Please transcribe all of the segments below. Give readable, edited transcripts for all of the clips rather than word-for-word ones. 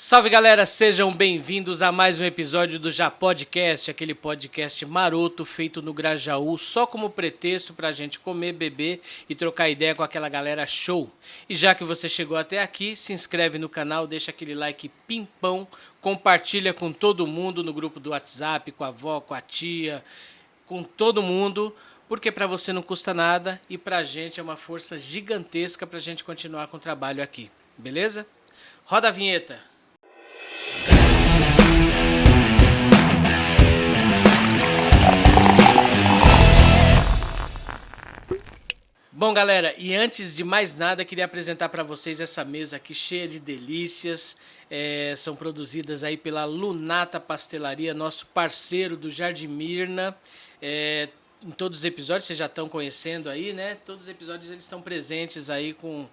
Salve galera, sejam bem-vindos a mais um episódio do Já Podcast, aquele podcast maroto feito no Grajaú só como pretexto pra gente comer, beber e trocar ideia com aquela galera show. E já que você chegou até aqui, se inscreve no canal, deixa aquele like pimpão, compartilha com todo mundo no grupo do WhatsApp, com a avó, com a tia, com todo mundo, porque pra você não custa nada e pra gente é uma força gigantesca pra gente continuar com o trabalho aqui, beleza? Roda a vinheta! Bom, galera, e antes de mais nada, queria apresentar para vocês essa mesa aqui cheia de delícias. São produzidas aí pela Lunata Pastelaria, nosso parceiro do Jardim Mirna. Em todos os episódios, vocês já estão conhecendo aí, né? Todos os episódios eles estão presentes aí com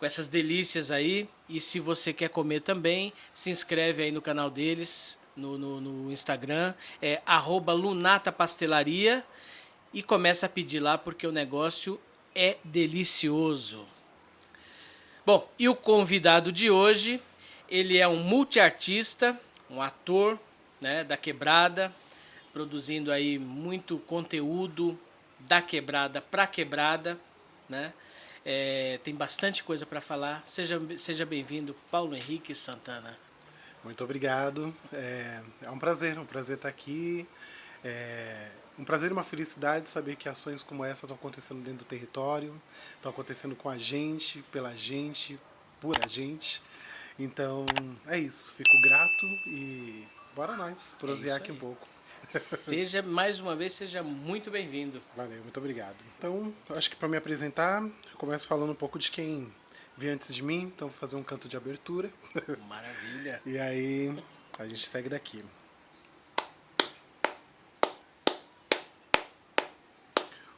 essas delícias aí. E se você quer comer também, se inscreve aí no canal deles, no Instagram, @Lunata Pastelaria, e começa a pedir lá porque o negócio é delicioso. Bom, e o convidado de hoje, ele é um multiartista, um ator, né, da quebrada, produzindo aí muito conteúdo da quebrada para quebrada, né? Tem bastante coisa para falar. Seja bem-vindo, Paulo Henrique Santana. Muito obrigado. É um prazer estar aqui. Um prazer e uma felicidade saber que ações como essa estão acontecendo dentro do território, estão acontecendo com a gente, pela gente, por a gente. Então, é isso. Fico grato e bora nós prosear aqui um pouco. Mais uma vez, seja muito bem-vindo. Valeu, muito obrigado. Então, acho que para me apresentar, eu começo falando um pouco de quem veio antes de mim, então vou fazer um canto de abertura. Maravilha. E aí, a gente segue daqui.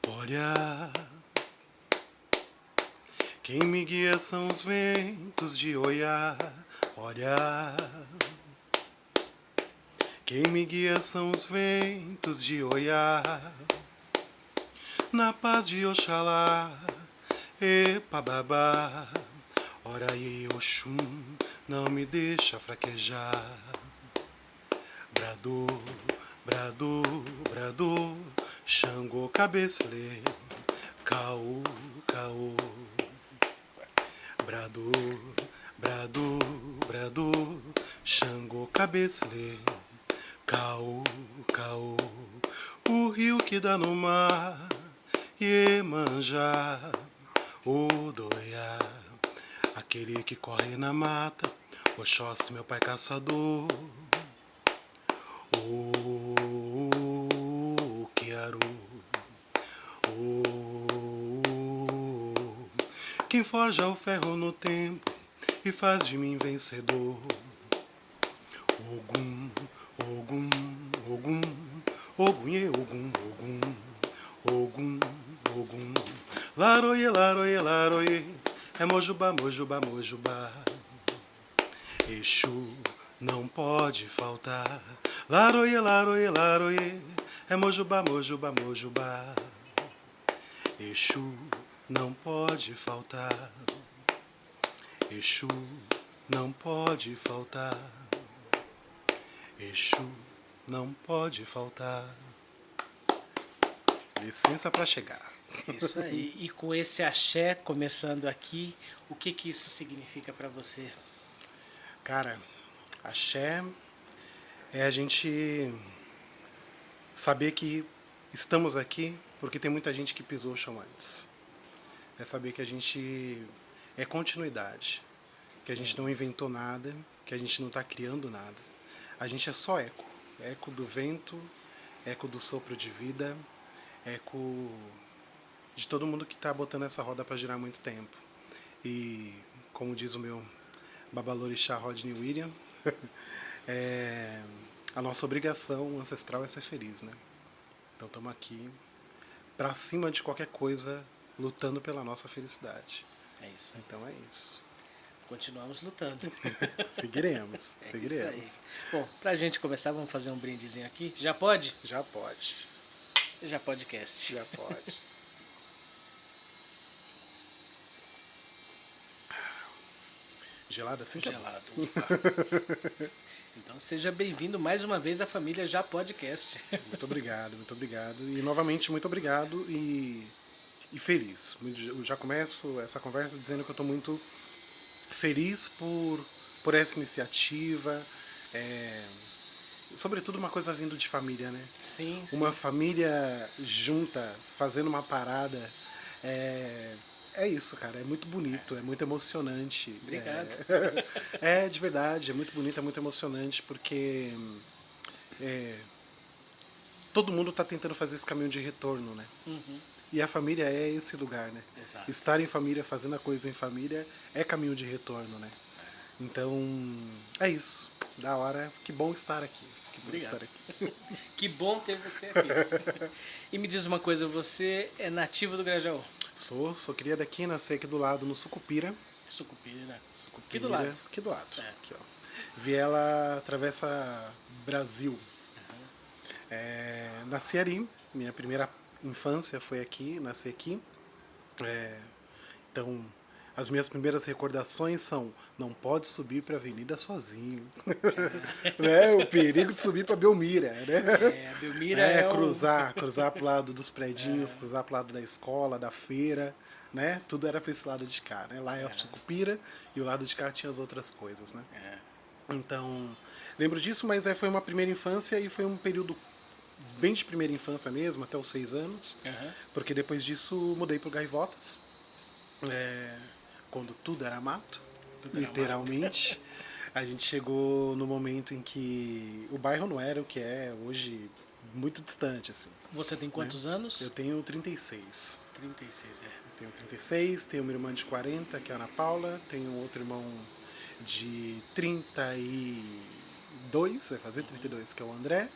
Olha, quem me guia são os ventos de Oiá. Olha, quem me guia são os ventos de Oiá. Na paz de Oxalá, Epababá. Ora e Oxum, não me deixa fraquejar. Bradô, bradô, bradô, Xangô, cabecele, caô, caô. Bradô, bradô, bradô, Xangô, cabecele, caô, caô. O rio que dá no mar, Iemanjá, Odoiá. Aquele que corre na mata, Oxóssi, meu pai caçador. O Quiaru, quem forja o ferro no tempo e faz de mim vencedor. Ogum, Ogum, Ogum, Ogum, Ogum, Ogum, Ogum, Ogum. Laroie, laroie, laroie, é Mojubá, Mojubá, Mojubá. Exu não pode faltar. Laroie, laroie, laroie, é Mojubá, Mojubá, Mojubá. Exu não pode faltar. Exu não pode faltar. Exu não pode faltar. Licença para chegar. Isso aí. E com esse axé começando aqui, o que isso significa para você? Cara, axé é a gente saber que estamos aqui porque tem muita gente que pisou o chão antes. É saber que a gente é continuidade, que a gente não inventou nada, que a gente não está criando nada. A gente é só eco. Eco do vento, eco do sopro de vida, eco de todo mundo que está botando essa roda para girar há muito tempo. E, como diz o meu babalorixá Rodney William, a nossa obrigação ancestral é ser feliz, né? Então estamos aqui para cima de qualquer coisa, lutando pela nossa felicidade. É isso. Então é isso. Continuamos lutando. Seguiremos, seguiremos. Isso aí. Bom, pra gente começar, vamos fazer um brindezinho aqui. Já pode? Já pode. Já podcast. Já pode. Gelado assim que é bom. Gelado. Opa. Então seja bem-vindo mais uma vez à família Já Podcast. Muito obrigado, muito obrigado. E novamente, muito obrigado e feliz. Eu já começo essa conversa dizendo que eu estou muito feliz por essa iniciativa. Sobretudo uma coisa vindo de família, né? Sim, sim. Uma família junta, fazendo uma parada. É isso, cara. É muito bonito, é muito emocionante. Obrigado. De verdade, é muito bonito, é muito emocionante, porque todo mundo está tentando fazer esse caminho de retorno, né? Uhum. E a família é esse lugar, né? Exato. Estar em família, fazendo a coisa em família, é caminho de retorno, né? Então, é isso. Da hora. Que bom estar aqui. Que bom Obrigado. estar aqui. Que bom ter você aqui. E me diz uma coisa, você é nativo do Grajaú? Sou cria daqui, nasci aqui do lado, no Sucupira. Sucupira. Sucupira. Aqui do lado. Aqui do lado. É. Aqui, ó. Viela atravessa Brasil. Nasci ali, minha primeira infância foi aqui, nasci aqui. Então, as minhas primeiras recordações são: não pode subir para a avenida sozinho. Né? O perigo de subir para Belmira. Né? A Belmira é cruzar pro lado dos predinhos, cruzar pro lado da escola, da feira. Né? Tudo era para esse lado de cá. Né? Lá é o Sucupira e o lado de cá tinha as outras coisas. Né? Então, lembro disso, mas foi uma primeira infância e foi um período bem de primeira infância mesmo, até os 6 anos. Porque depois disso mudei pro Gaivotas. Quando tudo era mato, literalmente. A gente chegou no momento em que o bairro não era o que é hoje, muito distante, assim. Você tem quantos anos? Eu tenho 36. 36, Eu tenho 36, tenho uma irmã de 40, que é a Ana Paula, tenho outro irmão de 32, vai fazer 32, que é o André,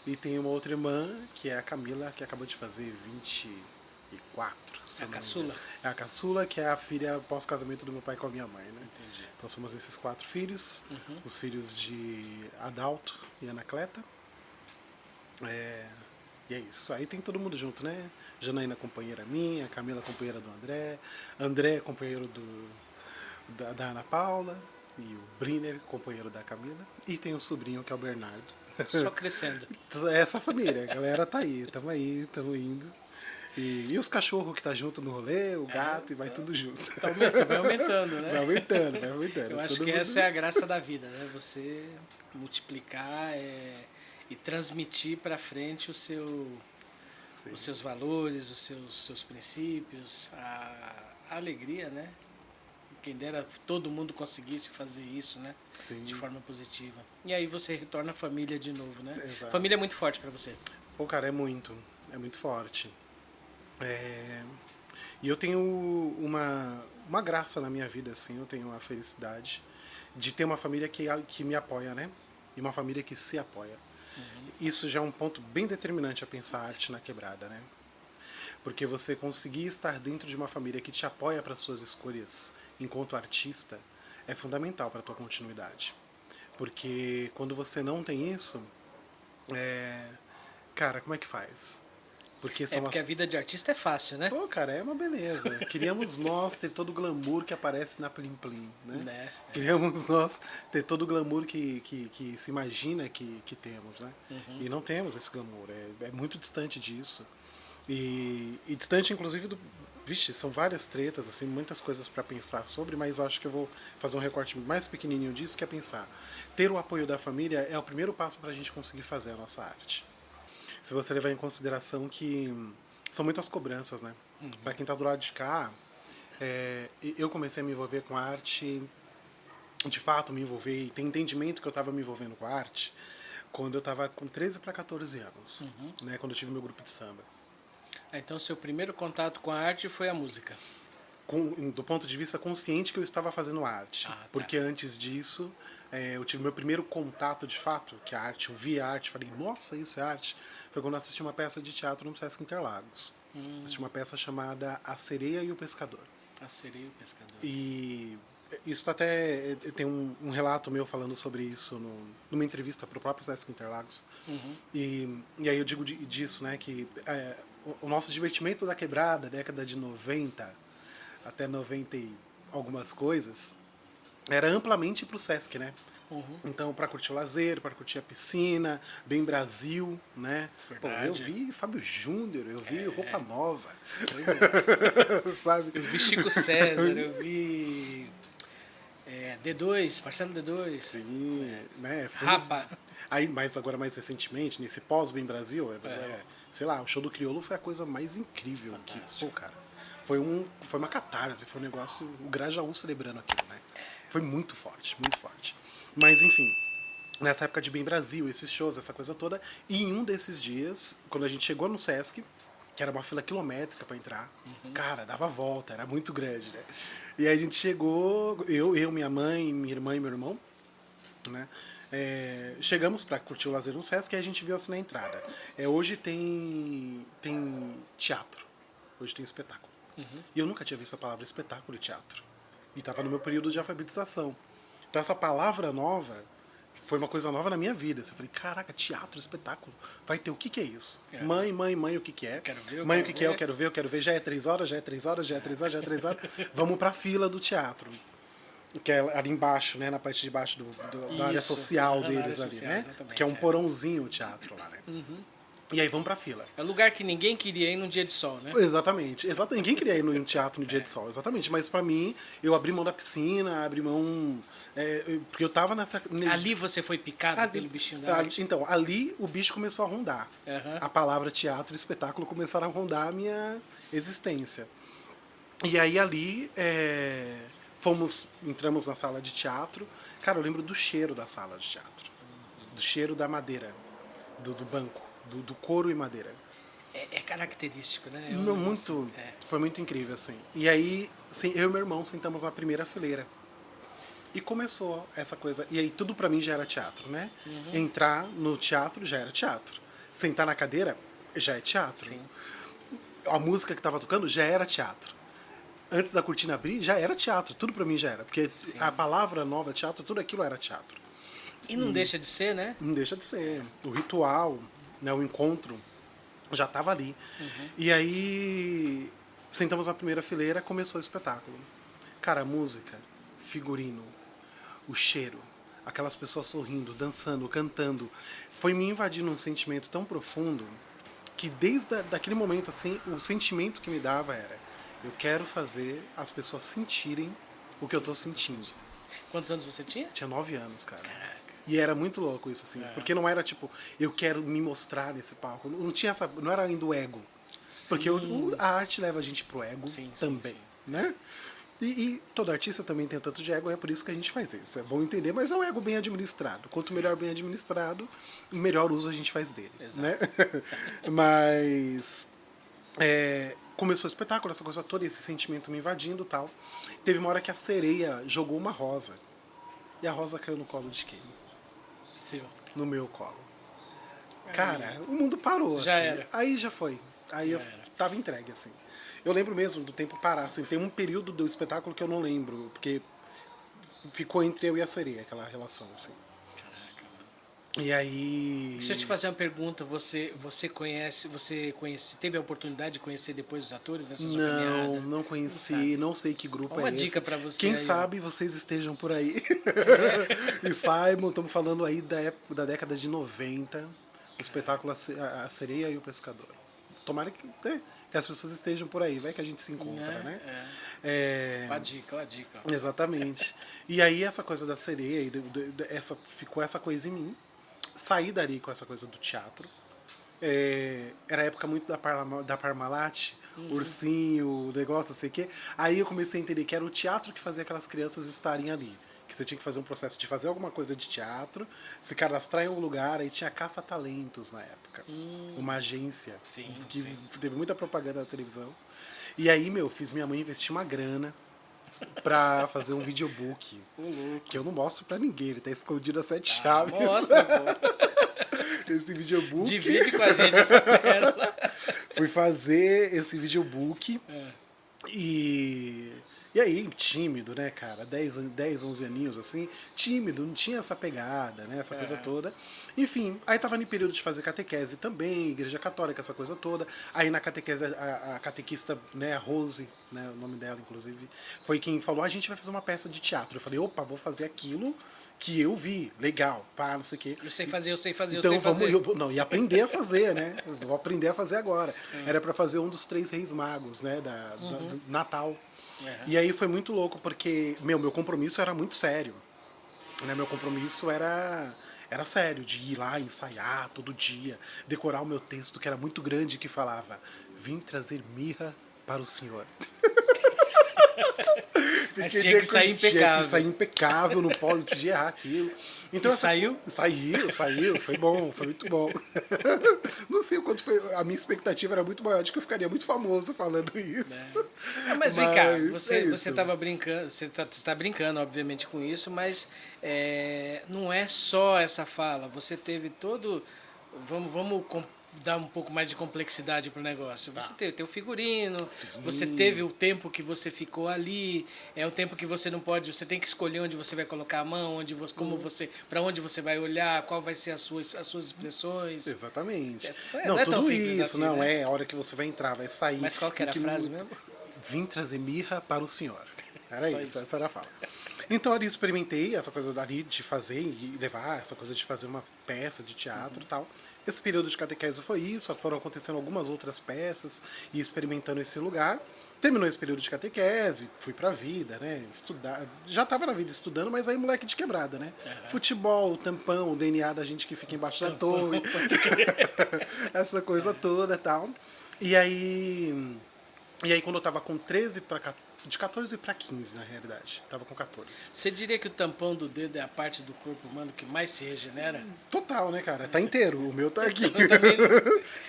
e tenho uma outra irmã, que é a Camila, que acabou de fazer 24. É a caçula? É a caçula, que é a filha pós-casamento do meu pai com a minha mãe, né? Entendi. Então somos esses 4 filhos, os filhos de Adalto e Anacleta. E é isso. Aí tem todo mundo junto, né? Janaína, companheira minha, Camila, companheira do André, companheiro da Ana Paula, e o Briner, companheiro da Camila. E tem um sobrinho que é o Bernardo. Só crescendo. Essa família, a galera tá aí, tamo indo. E os cachorros que tá junto no rolê, o gato, e vai tudo junto. Vai aumentando, né? Vai aumentando. Eu acho que essa é a graça da vida, né? Você multiplicar e transmitir para frente os seus valores, os seus princípios, a alegria, né? Quem dera todo mundo conseguisse fazer isso, né? Sim. De forma positiva. E aí você retorna à família de novo, né? Exato. Família é muito forte para você. Pô, cara, é muito forte. E eu tenho uma graça na minha vida, assim, eu tenho uma felicidade de ter uma família que me apoia, né? E uma família que se apoia. Isso já é um ponto bem determinante a pensar a arte na quebrada, né? Porque você conseguir estar dentro de uma família que te apoia para suas escolhas enquanto artista é fundamental para a tua continuidade. Porque quando você não tem isso, cara, como é que faz? Porque a vida de artista é fácil, né? Pô, cara, é uma beleza. Queríamos nós ter todo o glamour que aparece na Plim Plim, né? Queríamos nós ter todo o glamour que se imagina que temos, né? E não temos esse glamour, é muito distante disso. E distante, inclusive, Vixe, são várias tretas, assim, muitas coisas para pensar sobre, mas acho que eu vou fazer um recorte mais pequenininho disso, que é pensar. Ter o apoio da família é o primeiro passo para a gente conseguir fazer a nossa arte. Se você levar em consideração que são muitas cobranças, né? Para quem está do lado de cá, eu comecei a me envolver com a arte, de fato me envolver e ter entendimento que eu estava me envolvendo com a arte quando eu estava com 13 para 14 anos, né? Quando eu tive meu grupo de samba. Então, seu primeiro contato com a arte foi a música? Do ponto de vista consciente que eu estava fazendo arte. Tá. Porque antes disso, eu tive meu primeiro contato de fato, que a arte, eu vi a arte, falei, nossa, isso é arte. Foi quando eu assisti uma peça de teatro no Sesc Interlagos. Assisti uma peça chamada A Sereia e o Pescador. A Sereia e o Pescador. E isso até tem um relato meu falando sobre isso numa entrevista para o próprio Sesc Interlagos. E aí eu digo disso, né, que o nosso divertimento da quebrada, década de 90 até 90 e algumas coisas, era amplamente pro Sesc, né? Uhum. Então, para curtir o lazer, para curtir a piscina, Bem Brasil, né? Pô, eu Verdade. vi Fábio Júnior, eu vi Roupa Nova, Pois é. sabe? Eu vi Chico César, eu vi D2, Marcelo D2, Sim, né? Rapa. Aí, mas agora mais recentemente, nesse pós-Bem Brasil, sei lá, o show do Criolo foi a coisa mais incrível que, Fantástico. pô, cara, foi uma catarse, foi um negócio, o Grajaú celebrando aquilo, né? Foi muito forte, muito forte. Mas, enfim, nessa época de Bem Brasil, esses shows, essa coisa toda, e em um desses dias, quando a gente chegou no Sesc, que era uma fila quilométrica para entrar, cara, dava volta, era muito grande, né? E aí a gente chegou, minha mãe, minha irmã e meu irmão, né? Chegamos para curtir o lazer no Sesc e a gente viu assim na entrada. Hoje tem teatro, hoje tem espetáculo. E eu nunca tinha visto a palavra espetáculo e teatro. E estava no meu período de alfabetização. Então essa palavra nova foi uma coisa nova na minha vida. Eu falei, caraca, teatro, espetáculo. Vai ter o que é isso? Mãe, o que é? Quero ver, Mãe, o que é? Eu quero ver. Já é 3 horas, já é 3 horas, já é 3 horas, já é 3 horas. Vamos pra fila do teatro. Que é ali embaixo, né? Na parte de baixo da área Isso, social na deles área ali, social, né? exatamente, Que é um porãozinho o teatro lá, né? E aí vamos pra fila. É o lugar que ninguém queria ir num dia de sol, né? Exatamente. Ninguém queria ir no teatro no dia de sol, exatamente. Mas pra mim, eu abri mão da piscina, abri mão. Porque eu tava nessa. Ali você foi picado pelo bichinho da arte? Então, ali o bicho começou a rondar. Aham. A palavra teatro e espetáculo começaram a rondar a minha existência. E aí ali entramos na sala de teatro. Cara, eu lembro do cheiro da sala de teatro. Do cheiro da madeira, do banco, do couro e madeira. É característico, né? Foi muito incrível, assim. E aí, eu e meu irmão sentamos na primeira fileira. E começou essa coisa. E aí tudo pra mim já era teatro, né? Entrar no teatro já era teatro. Sentar na cadeira já é teatro. Sim. A música que tava tocando já era teatro. Antes da cortina abrir, já era teatro. Tudo pra mim já era. Porque a palavra nova teatro, tudo aquilo era teatro. E não deixa de ser, né? Não deixa de ser. O ritual, né, o encontro, já estava ali. E aí, sentamos na primeira fileira, começou o espetáculo. Cara, a música, figurino, o cheiro, aquelas pessoas sorrindo, dançando, cantando, foi me invadindo um sentimento tão profundo que desde daquele momento, assim, o sentimento que me dava era: eu quero fazer as pessoas sentirem o que eu tô sentindo. Quantos anos você tinha? Tinha 9 anos, cara. E era muito louco isso, assim. Porque não era tipo, eu quero me mostrar nesse palco. Não tinha não era ainda o ego. Porque a arte leva a gente pro ego também, né? E todo artista também tem tanto de ego, é por isso que a gente faz isso. É bom entender, mas é um ego bem administrado. Quanto melhor bem administrado, melhor uso a gente faz dele. Né? Mas começou o espetáculo, essa coisa toda, esse sentimento me invadindo e tal. Teve uma hora que a sereia jogou uma rosa. E a rosa caiu no colo de quem? Seu. No meu colo. Cara, o mundo parou. Já assim. era. Aí já foi. Aí eu tava entregue, assim. Eu lembro mesmo do tempo parar, assim. Tem um período do espetáculo que eu não lembro, porque ficou entre eu e a sereia, aquela relação, assim. E aí... Deixa eu te fazer uma pergunta. Você teve a oportunidade de conhecer depois os atores nessa sua caminhada? Não conheci, não sei que grupo Uma é esse. dica pra você Quem aí, sabe vocês estejam por aí. E saibam, estamos falando aí da década de 90, o espetáculo A Sereia e o Pescador. Tomara que as pessoas estejam por aí, vai que a gente se encontra, né? Uma dica. Exatamente. E aí essa coisa da sereia, ficou essa coisa em mim. Saí dali com essa coisa do teatro. Era a época muito da Parmalat, Ursinho, o negócio, não sei o quê. Aí eu comecei a entender que era o teatro que fazia aquelas crianças estarem ali. Que você tinha que fazer um processo de fazer alguma coisa de teatro, se cadastrar em um lugar, aí tinha caça-talentos na época. Uma agência que teve muita propaganda na televisão. E aí, fiz minha mãe investir uma grana pra fazer um videobook. Que eu não mostro pra ninguém, ele tá escondido a 7 chaves. Mostra, pô. Esse videobook. Divide com a gente essa pérola. Fui fazer esse videobook. E, e aí, tímido, né, cara? 11 aninhos assim, tímido, não tinha essa pegada, né? Essa coisa toda. Enfim, aí tava no período de fazer catequese também, igreja católica, essa coisa toda. Aí na catequese, a catequista, né, a Rose, né, o nome dela, inclusive, foi quem falou: a gente vai fazer uma peça de teatro. Eu falei: opa, vou fazer aquilo que eu vi, legal, pá, não sei o quê. Eu sei fazer, eu sei fazer, Então eu sei fazer. não, e aprender a fazer, né? Eu vou aprender a fazer agora. Era para fazer um dos 3 Reis Magos, né? Do Natal. E aí foi muito louco, porque, meu compromisso era muito sério. Né? Meu compromisso era sério, de ir lá ensaiar todo dia, decorar o meu texto, que era muito grande, que falava: vim trazer mirra para o senhor. Mas tinha que sair Tinha impecável. que sair impecável, não podia errar aquilo. Então, E saiu? Saiu, foi bom, foi muito bom. Não sei o quanto foi. A minha expectativa era muito maior de que eu ficaria muito famoso falando isso. Mas vem cá, é você isso. estava brincando, você está brincando, obviamente, com isso, mas não é só essa fala. Você teve todo. Vamos dar um pouco mais de complexidade para o negócio. Você teve teu figurino, Sim. você teve o tempo que você ficou ali, é o tempo que você não pode, você tem que escolher onde você vai colocar a mão, onde você, como você, para onde você vai olhar, qual vai ser as suas expressões. Exatamente. Não é tão tudo simples isso, assim, não né? é a hora que você vai entrar, vai sair. Mas qual que era a frase mesmo? Vim trazer mirra para o senhor. Era Só isso, isso. essa era a fala. Então ali experimentei essa coisa dali de fazer e levar, essa coisa de fazer uma peça de teatro e tal. Esse período de catequese foi isso, foram acontecendo algumas outras peças e experimentando esse lugar. Terminou esse período de catequese, fui pra vida, né? Estudar. Já tava na vida estudando, mas aí moleque de quebrada, né? Futebol, tampão, o DNA da gente que fica embaixo da torre. Essa coisa toda e tal. E aí. E aí quando eu tava com 13 para de 14 para 15, na realidade. Tava com 14. Você diria que o tampão do dedo é a parte do corpo humano que mais se regenera? Total, né, cara? Tá inteiro. O meu tá aqui. Eu também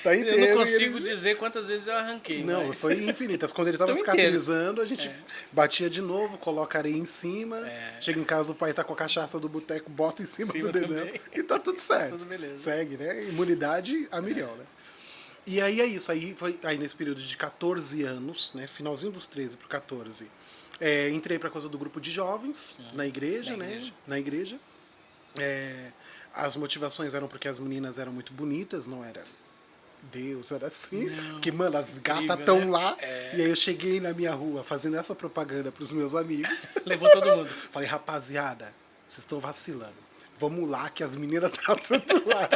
Tá inteiro. eu não e consigo ele- dizer quantas vezes eu arranquei. Não, mas... foi infinitas. Quando ele tava Tô inteiro. cicatrizando, a gente batia de novo, coloca areia em cima. Chega em casa, o pai tá com a cachaça do boteco, bota em cima Cima do dedão. também. E tá tudo certo. Tudo beleza. Segue, né? Imunidade a milhão, né? E aí é isso. Aí foi aí nesse período de 14 anos, né? Finalzinho dos 13 pro 14. Entrei pra coisa do grupo de jovens na igreja, na né? igreja. Na igreja. As motivações eram porque as meninas eram muito bonitas, não era Deus, era assim. Não, Porque, mano, as gatas incrível, estão né? lá. E aí eu cheguei na minha rua fazendo essa propaganda pros meus amigos. Levou todo mundo. Falei: rapaziada, vocês estão vacilando. Vamos lá, que as meninas estão tudo lá.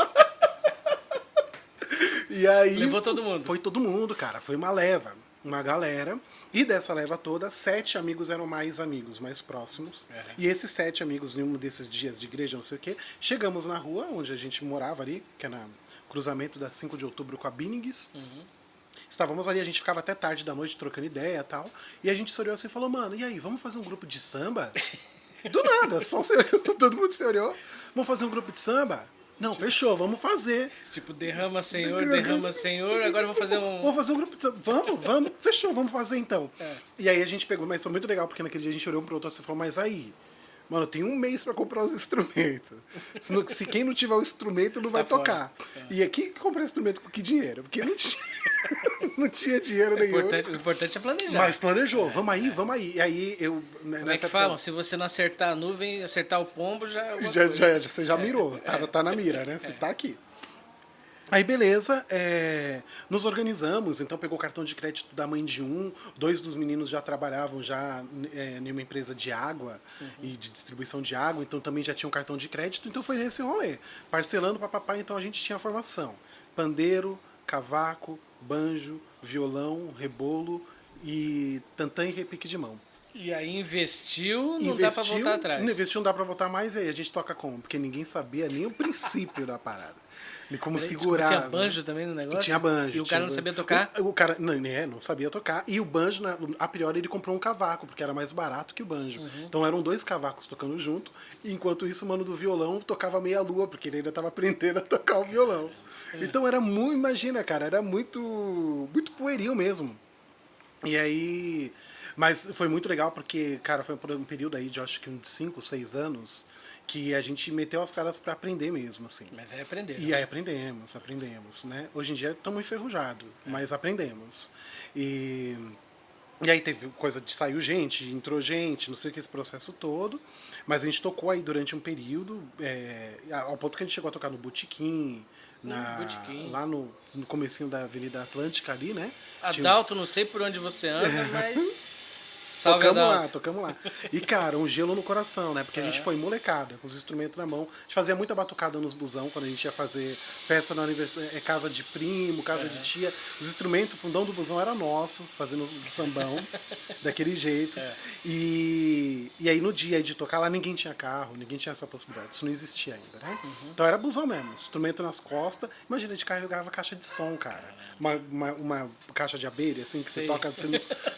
E aí. Levou todo mundo. Foi todo mundo, cara. Foi uma leva, uma galera. E dessa leva toda, 7 amigos eram mais amigos, mais próximos. E esses 7 amigos, em um desses dias de igreja, não sei o quê, chegamos na rua onde a gente morava ali, que é no cruzamento da 5 de outubro com a Binnings. Estávamos ali, a gente ficava até tarde da noite trocando ideia e tal. E a gente se olhou assim e falou: mano, e aí, vamos fazer um grupo de samba? Do nada, só todo mundo se olhou. Vamos fazer um grupo de samba? Não, fechou, vamos fazer. Tipo, derrama Senhor, agora vamos fazer um... Vamos fazer um grupo de samba. Vamos, fechou, vamos fazer então. E aí a gente pegou, mas foi muito legal, porque naquele dia a gente olhou um pro outro e falou: mas aí, mano, tem um mês pra comprar os instrumentos. Se quem não tiver o instrumento não vai Tá fora. tocar. E aqui comprar instrumento com que dinheiro? Porque não tinha, não tinha dinheiro nenhum. O importante é planejar. Mas planejou, vamos aí, vamos aí. E aí eu. Como é que falam? Se você não acertar a nuvem, acertar o pombo, já é alguma coisa. Você já mirou, tá na mira, né? Você tá aqui. Aí beleza, nos organizamos, então pegou o cartão de crédito da mãe de um, 2 dos meninos já trabalhavam já em uma empresa de água e de distribuição de água, então também já tinha um cartão de crédito, então foi nesse rolê. Parcelando para papai, então a gente tinha a formação. Pandeiro, cavaco, banjo, violão, rebolo e tantã e repique de mão. E aí investiu, não dá pra voltar atrás. Investiu, não dá pra voltar mais, e aí a gente toca como? Porque ninguém sabia nem o princípio da parada. E como segurar. Tinha banjo também no negócio? Tinha banjo. E o cara não sabia tocar? O cara não sabia tocar. E o banjo, a priori, ele comprou um cavaco, porque era mais barato que o banjo. Então eram 2 cavacos tocando junto. E enquanto isso, o mano do violão tocava meia lua, porque ele ainda estava aprendendo a tocar o violão. Então era muito, imagina, cara, era muito, muito pueril mesmo. E aí. Mas foi muito legal porque, cara, foi um período aí de acho que uns 5, 6 anos que a gente meteu as caras pra aprender mesmo, assim. Mas aí aprendeu. E aí aprendemos, né? Hoje em dia estamos enferrujados, mas aprendemos. E E aí teve coisa de saiu gente, entrou gente, não sei o que, esse processo todo. Mas a gente tocou aí durante um período, ao ponto que a gente chegou a tocar no Botequim, Botequim. lá no comecinho da Avenida Atlântica ali, né? Adalto, não sei por onde você anda, mas... Salve, Tocamos lá, Adalto. tocamos lá. E, cara, um gelo no coração, né? Porque a gente foi molecada, com os instrumentos na mão. A gente fazia muita batucada nos busão, quando a gente ia fazer festa no aniversário, casa de primo, casa de tia. Os instrumentos, o fundão do busão era nosso, fazendo o sambão, daquele jeito. E aí, no dia de tocar lá, ninguém tinha carro, ninguém tinha essa possibilidade. Isso não existia ainda, né? Então era busão mesmo, instrumento nas costas. Imagina, a gente carregava caixa de som, cara. Uma caixa de abelha, assim, que você toca...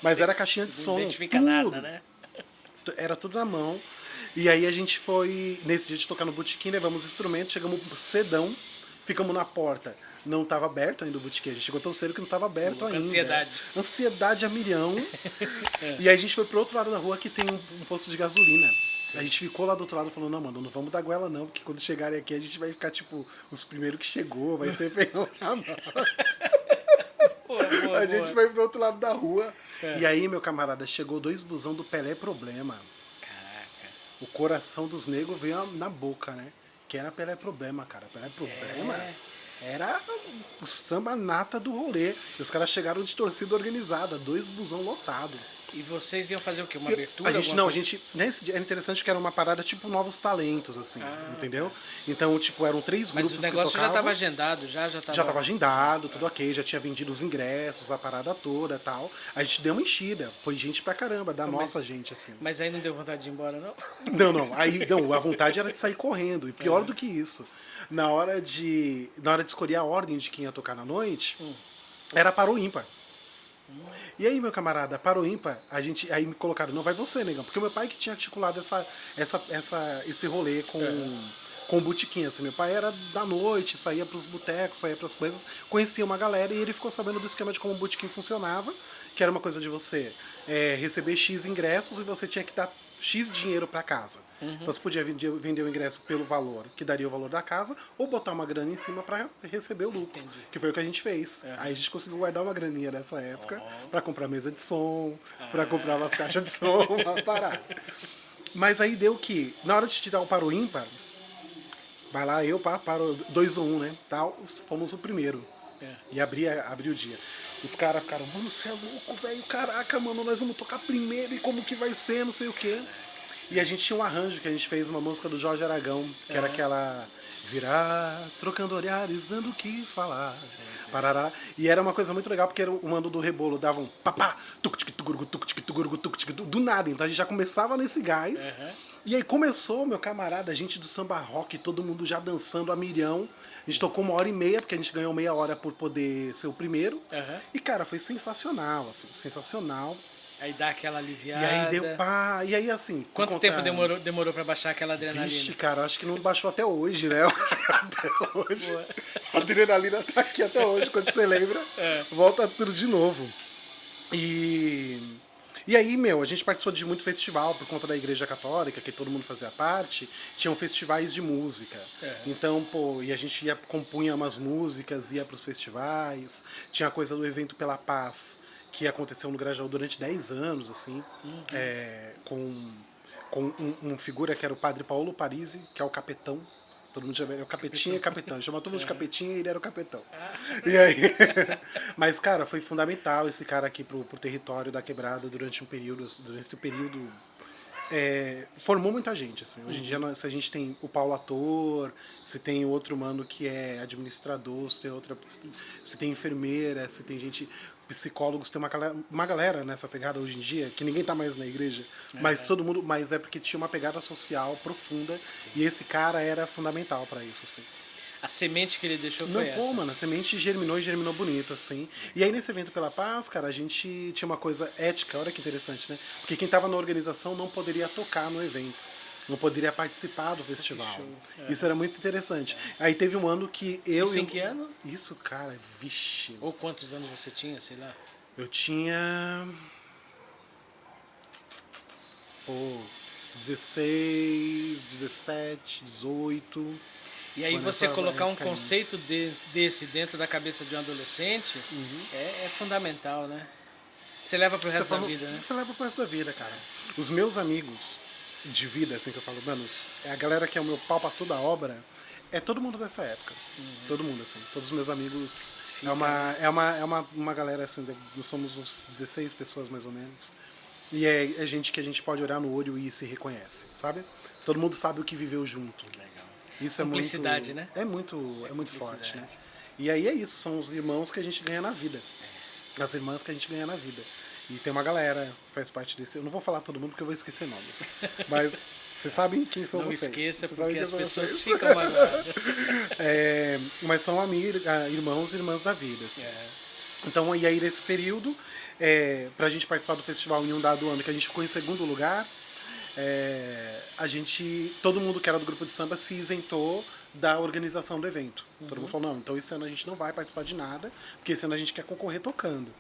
Mas era caixinha de som. Fica nada, né? Era tudo na mão. E aí a gente foi, nesse dia de tocar no botequim, levamos instrumentos, chegamos cedão, ficamos na porta. Não estava aberto ainda o botequim, a gente chegou tão cedo que não estava aberto ainda. Ansiedade. Ansiedade a milhão. E aí a gente foi pro outro lado da rua que tem um posto de gasolina. A gente ficou lá do outro lado falando, não, mano, não vamos dar goela não, porque quando chegarem aqui a gente vai ficar, tipo, os primeiros que chegou, vai ser feio. A gente foi pro outro lado da rua. E aí, meu camarada, chegou 2 busão do Pelé Problema. Caraca. O coração dos negros veio na boca, né? Que era Pelé Problema, cara. Pelé Problema era o samba nata do rolê. E os caras chegaram de torcida organizada, 2 busão lotado. E vocês iam fazer o quê? Uma abertura? A gente alguma não, coisa? a gente. Nesse dia, era interessante que era uma parada tipo Novos Talentos, assim, entendeu? Então, tipo, eram 3 Mas grupos o que negócio tocavam. já estava agendado, já Já estava agendado, tudo ok, já tinha vendido os ingressos, a parada toda e tal. A gente deu uma enchida, foi gente pra caramba, da nossa gente, assim. Mas aí não deu vontade de ir embora, não? Não, aí não, a vontade era de sair correndo. E pior do que isso, na hora de escolher a ordem de quem ia tocar na noite, era para o ímpar. E aí, meu camarada, para o ímpar, aí me colocaram, não vai você, negão, porque o meu pai que tinha articulado esse rolê com o botequim, assim, meu pai era da noite, saía pros botecos, saía pras coisas, conhecia uma galera e ele ficou sabendo do esquema de como o botequim funcionava, que era uma coisa de você receber X ingressos e você tinha que dar X dinheiro para casa. Então você podia vender o ingresso pelo valor, que daria o valor da casa, ou botar uma grana em cima para receber o lucro. Entendi. Que foi o que a gente fez. Aí a gente conseguiu guardar uma graninha nessa época para comprar mesa de som, para comprar umas caixas de som, uma parada. Mas aí deu que, na hora de tirar o para o ímpar, vai lá eu para o 2 ou 1, né? Tal, fomos o primeiro. E abri o dia. Os caras ficaram, mano, você é louco, velho, caraca, mano, nós vamos tocar primeiro e como que vai ser, não sei o quê. E a gente tinha um arranjo que a gente fez, uma música do Jorge Aragão, que era aquela virar, trocando olhares, dando o que falar. Parará. E era uma coisa muito legal, porque era o mando do rebolo dava um papá, do nada. Então a gente já começava nesse gás. E aí começou, meu camarada, a gente do samba rock, todo mundo já dançando a milhão. A gente tocou 1h30, porque a gente ganhou meia hora por poder ser o primeiro. E, cara, foi sensacional, assim, sensacional. Aí dá aquela aliviada. E aí deu pá. E aí, assim. Quanto tempo demorou pra baixar aquela adrenalina? Vixe, cara, acho que não baixou até hoje, né? Até hoje. Boa. A adrenalina tá aqui até hoje, quando você lembra. Volta tudo de novo. E aí, meu, a gente participou de muito festival por conta da Igreja Católica, que todo mundo fazia parte. Tinham festivais de música. Então, pô, e a gente compunha umas músicas, ia pros festivais. Tinha a coisa do evento pela paz, que aconteceu no Grajaú durante 10 anos, assim, com uma figura que era o padre Paulo Parisi, que é o capetão. Todo mundo chama ele, o capetinha e capetão. Chama todo mundo de capetinha e ele era o capetão. E aí... Mas, cara, foi fundamental esse cara aqui pro território da Quebrada durante esse período formou muita gente, assim. Hoje em dia, se a gente tem o Paulo Ator, se tem outro mano que é administrador, se tem enfermeira, se tem gente, psicólogos, tem uma galera nessa pegada hoje em dia, que ninguém tá mais na igreja, mas todo mundo, mas é porque tinha uma pegada social profunda. E esse cara era fundamental para isso, assim. A semente que ele deixou foi essa. Pô, mano, a semente germinou e germinou bonito, assim. E aí nesse evento pela paz, cara, a gente tinha uma coisa ética, olha que interessante, né? Porque quem tava na organização não poderia tocar no evento. Não poderia participar do festival. Isso era muito interessante. Aí teve um ano que eu... Isso em que ano? Isso, cara, vixe. Ou quantos anos você tinha, sei lá? Eu tinha... Pô, 16, 17, 18... E aí você colocar um conceito desse dentro da cabeça de um adolescente é fundamental, né? Você leva pro Você resto da falou, vida, né? você leva pro resto da vida, cara. Os meus amigos de vida, assim, que eu falo, mano, é a galera que é o meu pau pra toda a obra, é todo mundo dessa época. Todo mundo, assim. Todos os meus amigos. Fica, né? Uma galera, assim, nós somos uns 16 pessoas mais ou menos. E é gente que a gente pode olhar no olho e se reconhece, sabe? Todo mundo sabe o que viveu junto. Legal. Isso Cumplicidade, né? é muito forte, né? Cumplicidade. E aí é isso, são os irmãos que a gente ganha na vida. As irmãs que a gente ganha na vida. E tem uma galera que faz parte desse. Eu não vou falar todo mundo porque eu vou esquecer nomes. Mas vocês sabem quem são Não vocês. esqueça, Vocês porque sabem as quem são pessoas vocês. ficam magoadas. Mas são irmãos e irmãs da vida. Assim. É. Então, e aí nesse período, pra gente participar do festival em um dado ano que a gente ficou em segundo lugar, todo mundo que era do grupo de samba se isentou da organização do evento. Todo mundo falou, não, então esse ano a gente não vai participar de nada, porque esse ano a gente quer concorrer tocando.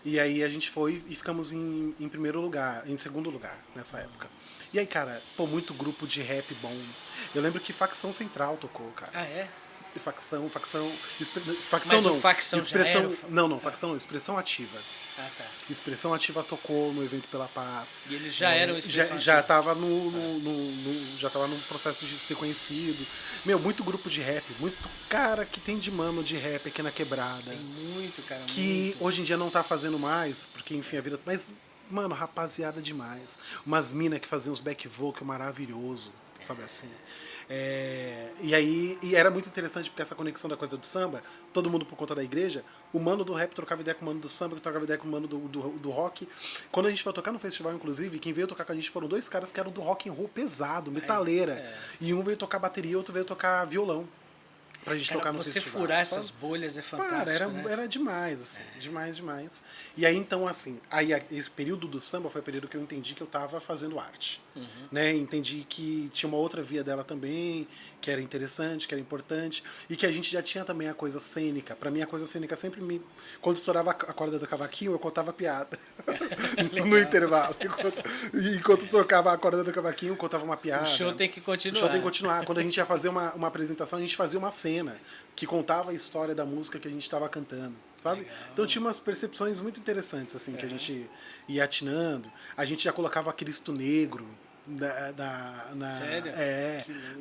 E aí a gente foi e ficamos em primeiro lugar, em segundo lugar nessa época. E aí, cara, pô, muito grupo de rap bom. Eu lembro que Facção Central tocou, cara. Ah, é? Facção Mas não. o Facção já era o Facção não, Expressão Ativa. Ah, tá. Expressão Ativa tocou no evento pela Paz. E eles já eram Expressão já Ativa. estava já tava no processo de ser conhecido. Meu, muito grupo de rap, muito cara que tem de mano de rap aqui na quebrada. Tem muito, cara. Que muito. hoje em dia não tá fazendo mais, porque enfim a vida. Mas, mano, rapaziada demais. Umas minas que faziam uns back vocal maravilhoso, sabe assim. E aí era muito interessante porque essa conexão da coisa do samba, todo mundo por conta da igreja, o mano do rap trocava ideia com o mano do samba, que trocava ideia com o mano do rock. Quando a gente foi tocar no festival, inclusive, quem veio tocar com a gente foram dois caras que eram do rock and roll pesado, metaleira. E um veio tocar bateria e outro veio tocar violão. Pra gente tocar no você festival. furar sabe? essas bolhas é fantástico, Cara, né? era demais, assim. Demais. E aí, então, assim, esse período do samba foi o período que eu entendi que eu tava fazendo arte. Né? Entendi que tinha uma outra via dela também, que era interessante, que era importante, e que a gente já tinha também a coisa cênica. Pra mim, a coisa cênica sempre me... Quando estourava a corda do cavaquinho, eu contava piada. No intervalo. Enquanto tocava a corda do cavaquinho, eu contava uma piada. O show tem que continuar. O show tem que continuar. Quando a gente ia fazer uma apresentação, a gente fazia uma cena que contava a história da música que a gente estava cantando, sabe? Legal. Então tinha umas percepções muito interessantes, assim, que a gente ia atinando. A gente já colocava Cristo Negro Sério?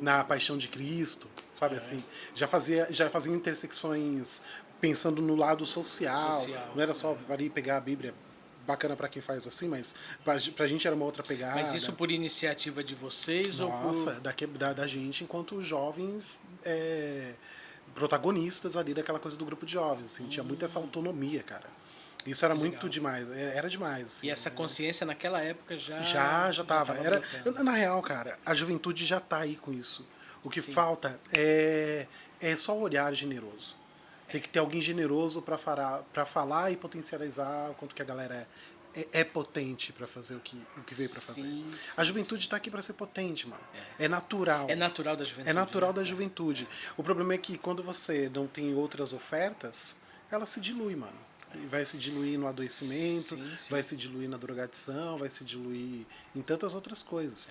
na Paixão de Cristo, sabe assim? Já fazia intersecções pensando no lado social. Não era só ali pegar a Bíblia, bacana para quem faz assim, mas pra gente era uma outra pegada. Mas isso por iniciativa de vocês? Nossa, ou por... da gente enquanto jovens protagonistas ali daquela coisa do grupo de jovens. Assim, tinha muito essa autonomia, cara. Isso era muito demais. Era demais. Assim, E essa consciência naquela época já... Já tava. Na real, cara, a juventude já tá aí com isso. O que falta é só o olhar generoso. Tem que ter alguém generoso para falar e potencializar o quanto que a galera é potente para fazer o que veio para fazer. A juventude está aqui para ser potente, mano. É natural. É natural da juventude. É natural da juventude. O problema é que quando você não tem outras ofertas, ela se dilui, mano. Vai se diluir no adoecimento, vai se diluir na drogadição, vai se diluir em tantas outras coisas.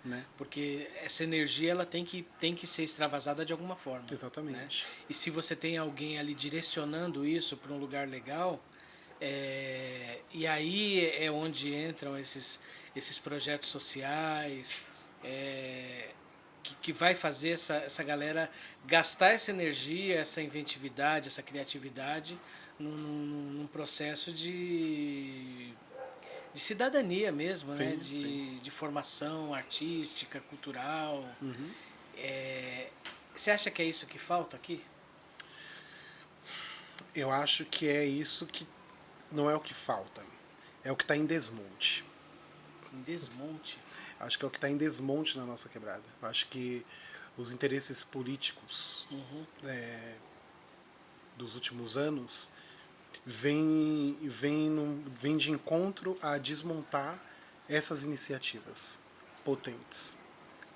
Né? Porque essa energia ela tem que ser extravasada de alguma forma. Exatamente. Né? E se você tem alguém ali direcionando isso para um lugar legal, e aí é onde entram esses projetos sociais, que vai fazer essa galera gastar essa energia, essa inventividade, essa criatividade num processo de cidadania mesmo, né? De formação artística, cultural. Você acha que é isso que falta aqui? Eu acho que é isso que não é o que falta. É o que está em desmonte. Em desmonte? Acho que é o que está em desmonte na nossa quebrada. Eu acho que os interesses políticos dos últimos anos vêm de encontro a desmontar essas iniciativas potentes.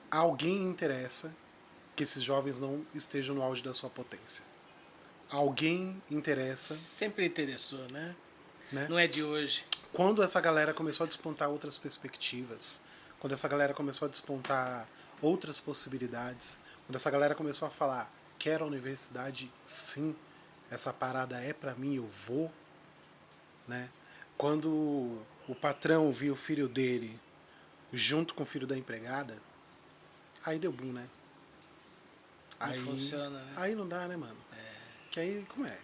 A alguém interessa que esses jovens não estejam no auge da sua potência. Alguém interessa... Sempre interessou, né? Não é de hoje. Quando essa galera começou a despontar outras perspectivas, quando essa galera começou a despontar outras possibilidades, quando essa galera começou a falar, quero a universidade, sim, essa parada é pra mim, eu vou, né? Quando o patrão viu o filho dele junto com o filho da empregada, aí deu boom, né? Não Aí, funciona, né? aí não dá, né, mano? Que aí, como é?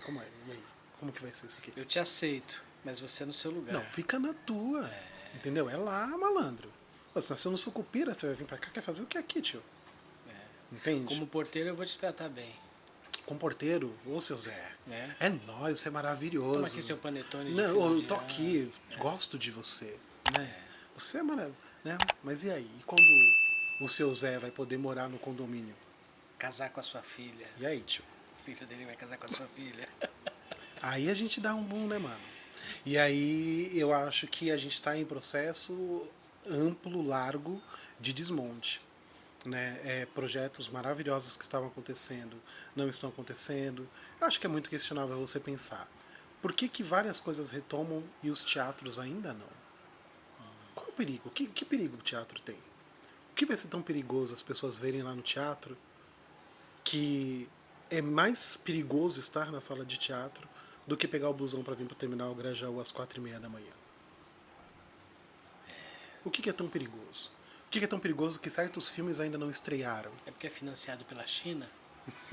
Como é? E aí? Como que vai ser isso aqui? Eu te aceito, mas você é no seu lugar. Não, fica na tua. Entendeu? É lá, malandro. Pô, se nasceu no Sucupira, você vai vir pra cá, quer fazer o que aqui, tio? Entende? Como porteiro eu vou te tratar bem. Com porteiro, ô seu Zé. Né? É nóis, você é maravilhoso. Toma aqui seu panetone de Não, final eu de tô ano. aqui, gosto de você. Né? Você é maravilhoso. Né? Mas e aí? E quando o seu Zé vai poder morar no condomínio? Casar com a sua filha. E aí, tio? O filho dele vai casar com a sua filha. Aí a gente dá um boom, né, mano? E aí eu acho que a gente está em processo amplo, largo de desmonte. Né? Projetos maravilhosos que estavam acontecendo não estão acontecendo. Eu acho que é muito questionável você pensar. Por que, que várias coisas retomam e os teatros ainda não? Qual é o perigo? Que perigo o teatro tem? O que vai ser tão perigoso as pessoas verem lá no teatro que é mais perigoso estar na sala de teatro do que pegar o busão para vir para o terminal Grajaú às 4h30 da manhã? O que é tão perigoso? O que é tão perigoso que certos filmes ainda não estrearam? É porque é financiado pela China?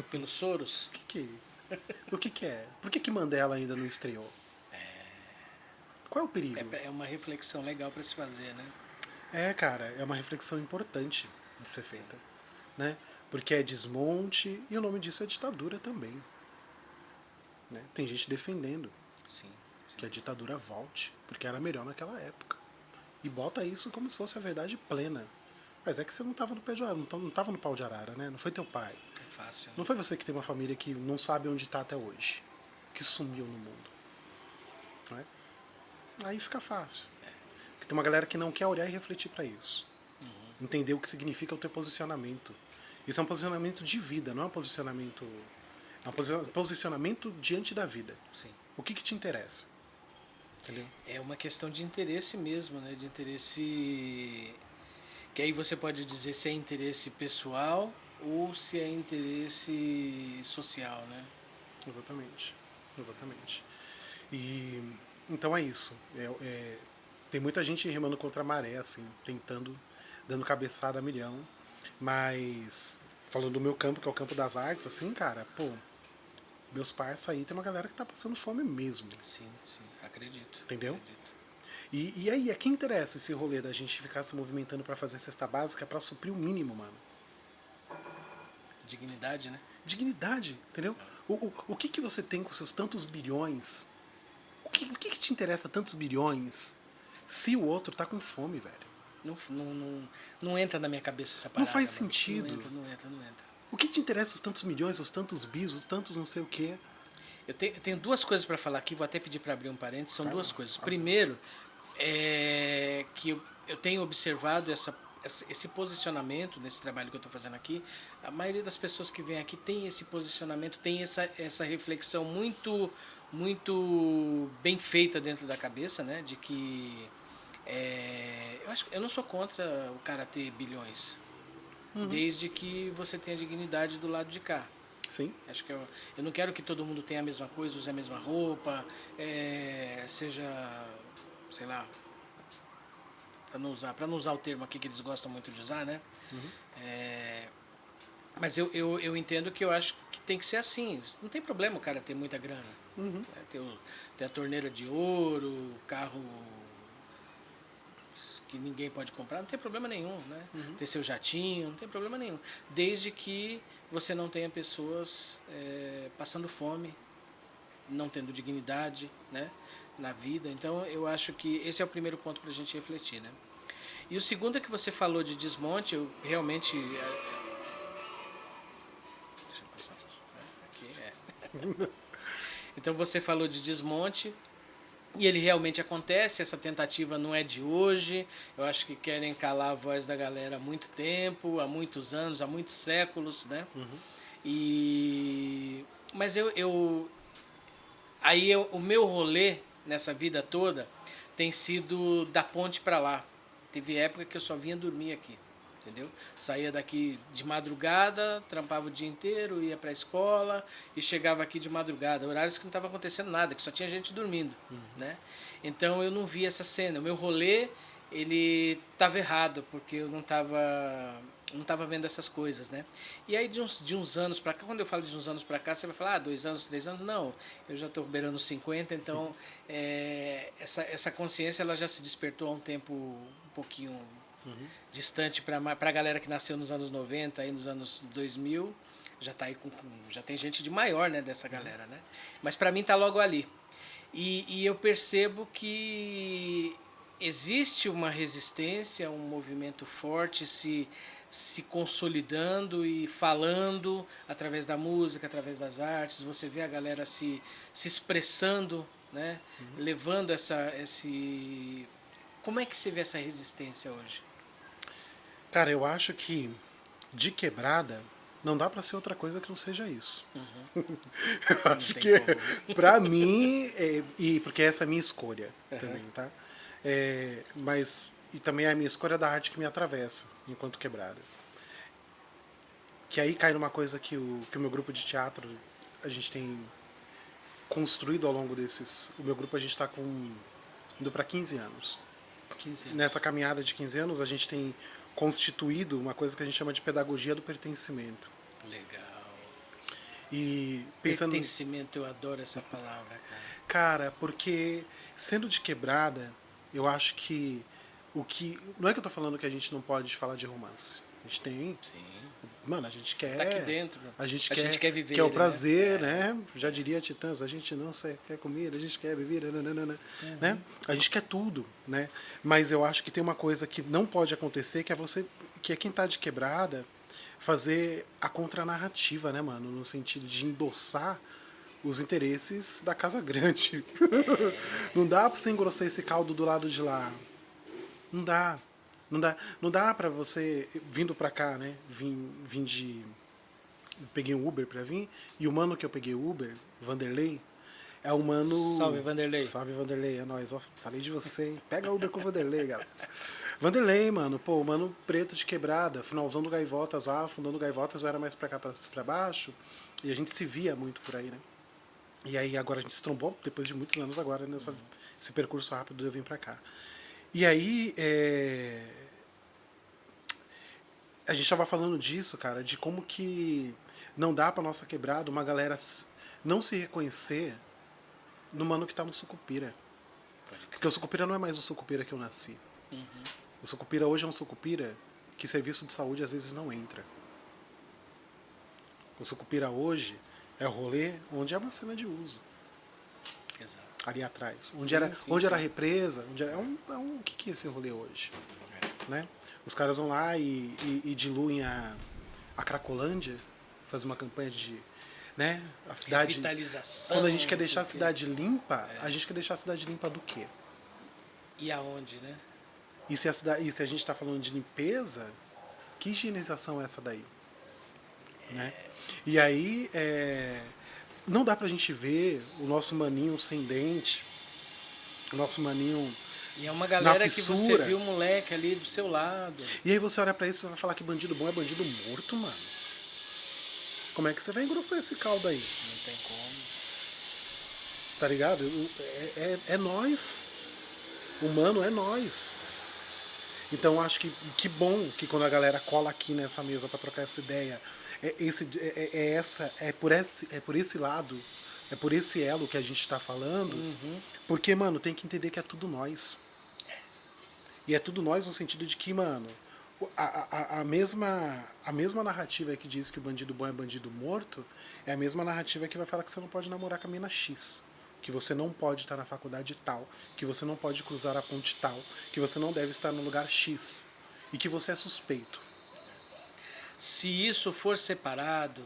Pelos Soros? O que é? Por que Mandela ainda não estreou? Qual é o perigo? É uma reflexão legal para se fazer, né? Cara, é uma reflexão importante de ser feita. Né? Porque é desmonte e o nome disso é ditadura também. Né? Tem gente defendendo Sim. que a ditadura volte, porque era melhor naquela época. E bota isso como se fosse a verdade plena. Mas é que você não estava no pé de arara, não estava no pau de arara, né? Não foi teu pai. É fácil. Né? Não foi você que tem uma família que não sabe onde está até hoje. Que sumiu no mundo. Né? Aí fica fácil. Porque tem uma galera que não quer olhar e refletir para isso. Entender o que significa o teu posicionamento. Isso é um posicionamento de vida, não é um posicionamento... É um posicionamento diante da vida. Sim. O que te interessa? Entendeu? É uma questão de interesse mesmo, né? De interesse... Que aí você pode dizer se é interesse pessoal ou se é interesse social, né? Exatamente. Exatamente. E então é isso. Tem muita gente remando contra a maré, assim, tentando, dando cabeçada a milhão. Mas, falando do meu campo, que é o campo das artes, assim, cara, pô, meus parça aí tem uma galera que tá passando fome mesmo. Sim, acredito. Entendeu? Acredito. E aí, a quem interessa esse rolê da gente ficar se movimentando para fazer cesta básica para suprir o mínimo, mano? Dignidade, né? Dignidade, entendeu? O que você tem com seus tantos bilhões? O que te interessa tantos bilhões se o outro tá com fome, velho? Não entra na minha cabeça essa parada. Não faz mano. sentido. Não entra. O que te interessa os tantos milhões, os tantos bis, os tantos não sei o quê? Eu tenho duas coisas para falar aqui, vou até pedir para abrir um parênteses, são duas coisas. Tá. Primeiro, é que eu tenho observado esse posicionamento nesse trabalho que eu estou fazendo aqui. A maioria das pessoas que vem aqui tem esse posicionamento, tem essa reflexão muito, muito bem feita dentro da cabeça, né? De que eu não sou contra o cara ter bilhões, desde que você tenha dignidade do lado de cá. Sim. Acho que eu não quero que todo mundo tenha a mesma coisa, use a mesma roupa, seja, sei lá, para não usar o termo aqui que eles gostam muito de usar, né? Mas eu entendo que eu acho que tem que ser assim. Não tem problema o cara ter muita grana. Ter a torneira de ouro, o carro que ninguém pode comprar, não tem problema nenhum, né? Ter seu jatinho, não tem problema nenhum. Desde que você não tenha pessoas passando fome, não tendo dignidade, né, na vida. Então, eu acho que esse é o primeiro ponto para a gente refletir, né? E o segundo é que você falou de desmonte, eu realmente... Deixa eu passar aqui. Então, você falou de desmonte, e ele realmente acontece, essa tentativa não é de hoje. Eu acho que querem calar a voz da galera há muito tempo, há muitos anos, há muitos séculos, né? Mas o meu rolê nessa vida toda tem sido da ponte para lá. Teve época que eu só vinha dormir aqui. entendeu? Saía daqui de madrugada, trampava o dia inteiro, ia para a escola e chegava aqui de madrugada, horários que não estava acontecendo nada, que só tinha gente dormindo, né? Então eu não via essa cena. O meu rolê, ele estava errado, porque eu não tava vendo essas coisas, né? E aí de uns anos para cá, quando eu falo de uns anos para cá, você vai falar, 2 anos, 3 anos, não, eu já estou beirando os 50, então essa consciência ela já se despertou há um tempo um pouquinho distante para a galera que nasceu nos anos 90, aí nos anos 2000, já tá aí já tem gente de maior, né, dessa galera, né? Mas para mim tá logo ali. E eu percebo que existe uma resistência, um movimento forte se consolidando e falando através da música, através das artes. Você vê a galera se expressando, né? Levando esse... Como é que você vê essa resistência hoje? Cara, eu acho que de quebrada não dá pra ser outra coisa que não seja isso. Eu acho tem que como. pra mim, e porque essa é a minha escolha também, tá? Mas e também é a minha escolha da arte que me atravessa enquanto quebrada. Que aí cai numa coisa que o meu grupo de teatro a gente tem construído ao longo desses. O meu grupo a gente está indo para 15 anos. 15 anos. Nessa caminhada de 15 anos a gente tem constituído uma coisa que a gente chama de pedagogia do pertencimento. Legal. E pensando, Pertencimento, eu adoro essa palavra, cara. cara, porque sendo de quebrada, eu acho que não é que eu tô falando que a gente não pode falar de romance. A gente tem, Sim. mano, a gente quer Tá aqui dentro. a gente quer viver quer o ele, prazer, né? Já diria Titãs, a gente não quer comida, a gente quer bebida, né? A gente quer tudo, né? Mas eu acho que tem uma coisa que não pode acontecer, que é quem tá de quebrada fazer a contranarrativa, né, mano, no sentido de endossar os interesses da casa grande. Não dá pra você engrossar esse caldo do lado de lá. Não dá. Não dá pra você, vindo pra cá, né? Vim de. Peguei um Uber pra vir. E o mano que eu peguei o Uber, Vanderlei, é o mano. Salve, Vanderlei. Salve, Vanderlei, é nóis. Ó, falei de você, hein? Pega Uber com o Vanderlei, galera. Vanderlei, mano, pô, mano preto de quebrada, finalzão do Gaivotas lá, fundando Gaivotas, eu era mais pra cá, pra baixo. E a gente se via muito por aí, né? E aí agora a gente se trombou, depois de muitos anos agora, nesse percurso rápido de eu vir pra cá. E aí, a gente estava falando disso, cara, de como que não dá pra nossa quebrada uma galera não se reconhecer no mano que tá no Sucupira. Porque o Sucupira não é mais o Sucupira que eu nasci. O Sucupira hoje é um Sucupira que serviço de saúde às vezes não entra. O Sucupira hoje é o rolê onde é uma cena de uso. Exato. Ali atrás. Onde Sim, era, sim, onde sim. era a represa, o que é esse rolê hoje? Né? Os caras vão lá e diluem a Cracolândia, fazem uma campanha de. Né? A cidade. Revitalização. Quando a gente quer não deixar a sei o quê. cidade limpa, a gente quer deixar a cidade limpa do quê? E aonde, né? E se a gente está falando de limpeza, que higienização é essa daí? Né? E aí, não dá pra gente ver o nosso maninho sem dente, o nosso maninho. E é uma galera que você fissura. viu o moleque ali do seu lado. E aí você olha pra isso e vai falar que bandido bom é bandido morto, mano. Como é que você vai engrossar esse caldo aí? Não tem como. Tá ligado? É nós. Humano é nós. Então acho que bom que quando a galera cola aqui nessa mesa pra trocar essa ideia, é por esse lado, é por esse elo que a gente tá falando, porque, mano, tem que entender que é tudo nós. E é tudo nós no sentido de que, mano, a mesma narrativa que diz que o bandido bom é bandido morto é a mesma narrativa que vai falar que você não pode namorar com a mina X, que você não pode estar na faculdade tal, que você não pode cruzar a ponte tal, que você não deve estar no lugar X e que você é suspeito. Se isso for separado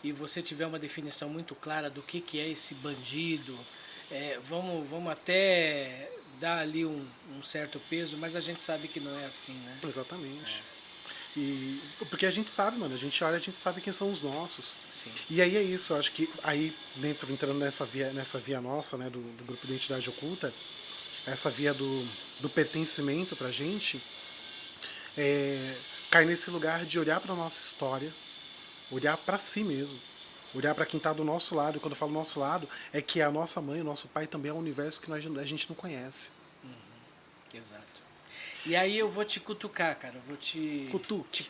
e você tiver uma definição muito clara do que é esse bandido, vamos até dar ali um certo peso, mas a gente sabe que não é assim, né? Exatamente. E, porque a gente sabe, mano, a gente olha, a gente sabe quem são os nossos. Sim. E aí é isso, eu acho que aí entrando nessa via nossa, né, do grupo Identidade Oculta, essa via do pertencimento pra gente, cair nesse lugar de olhar para a nossa história, olhar para si mesmo, olhar para quem está do nosso lado. E quando eu falo nosso lado, é que a nossa mãe, o nosso pai também é um universo que a gente não conhece. Exato. E aí eu vou te cutucar, cara. Eu vou te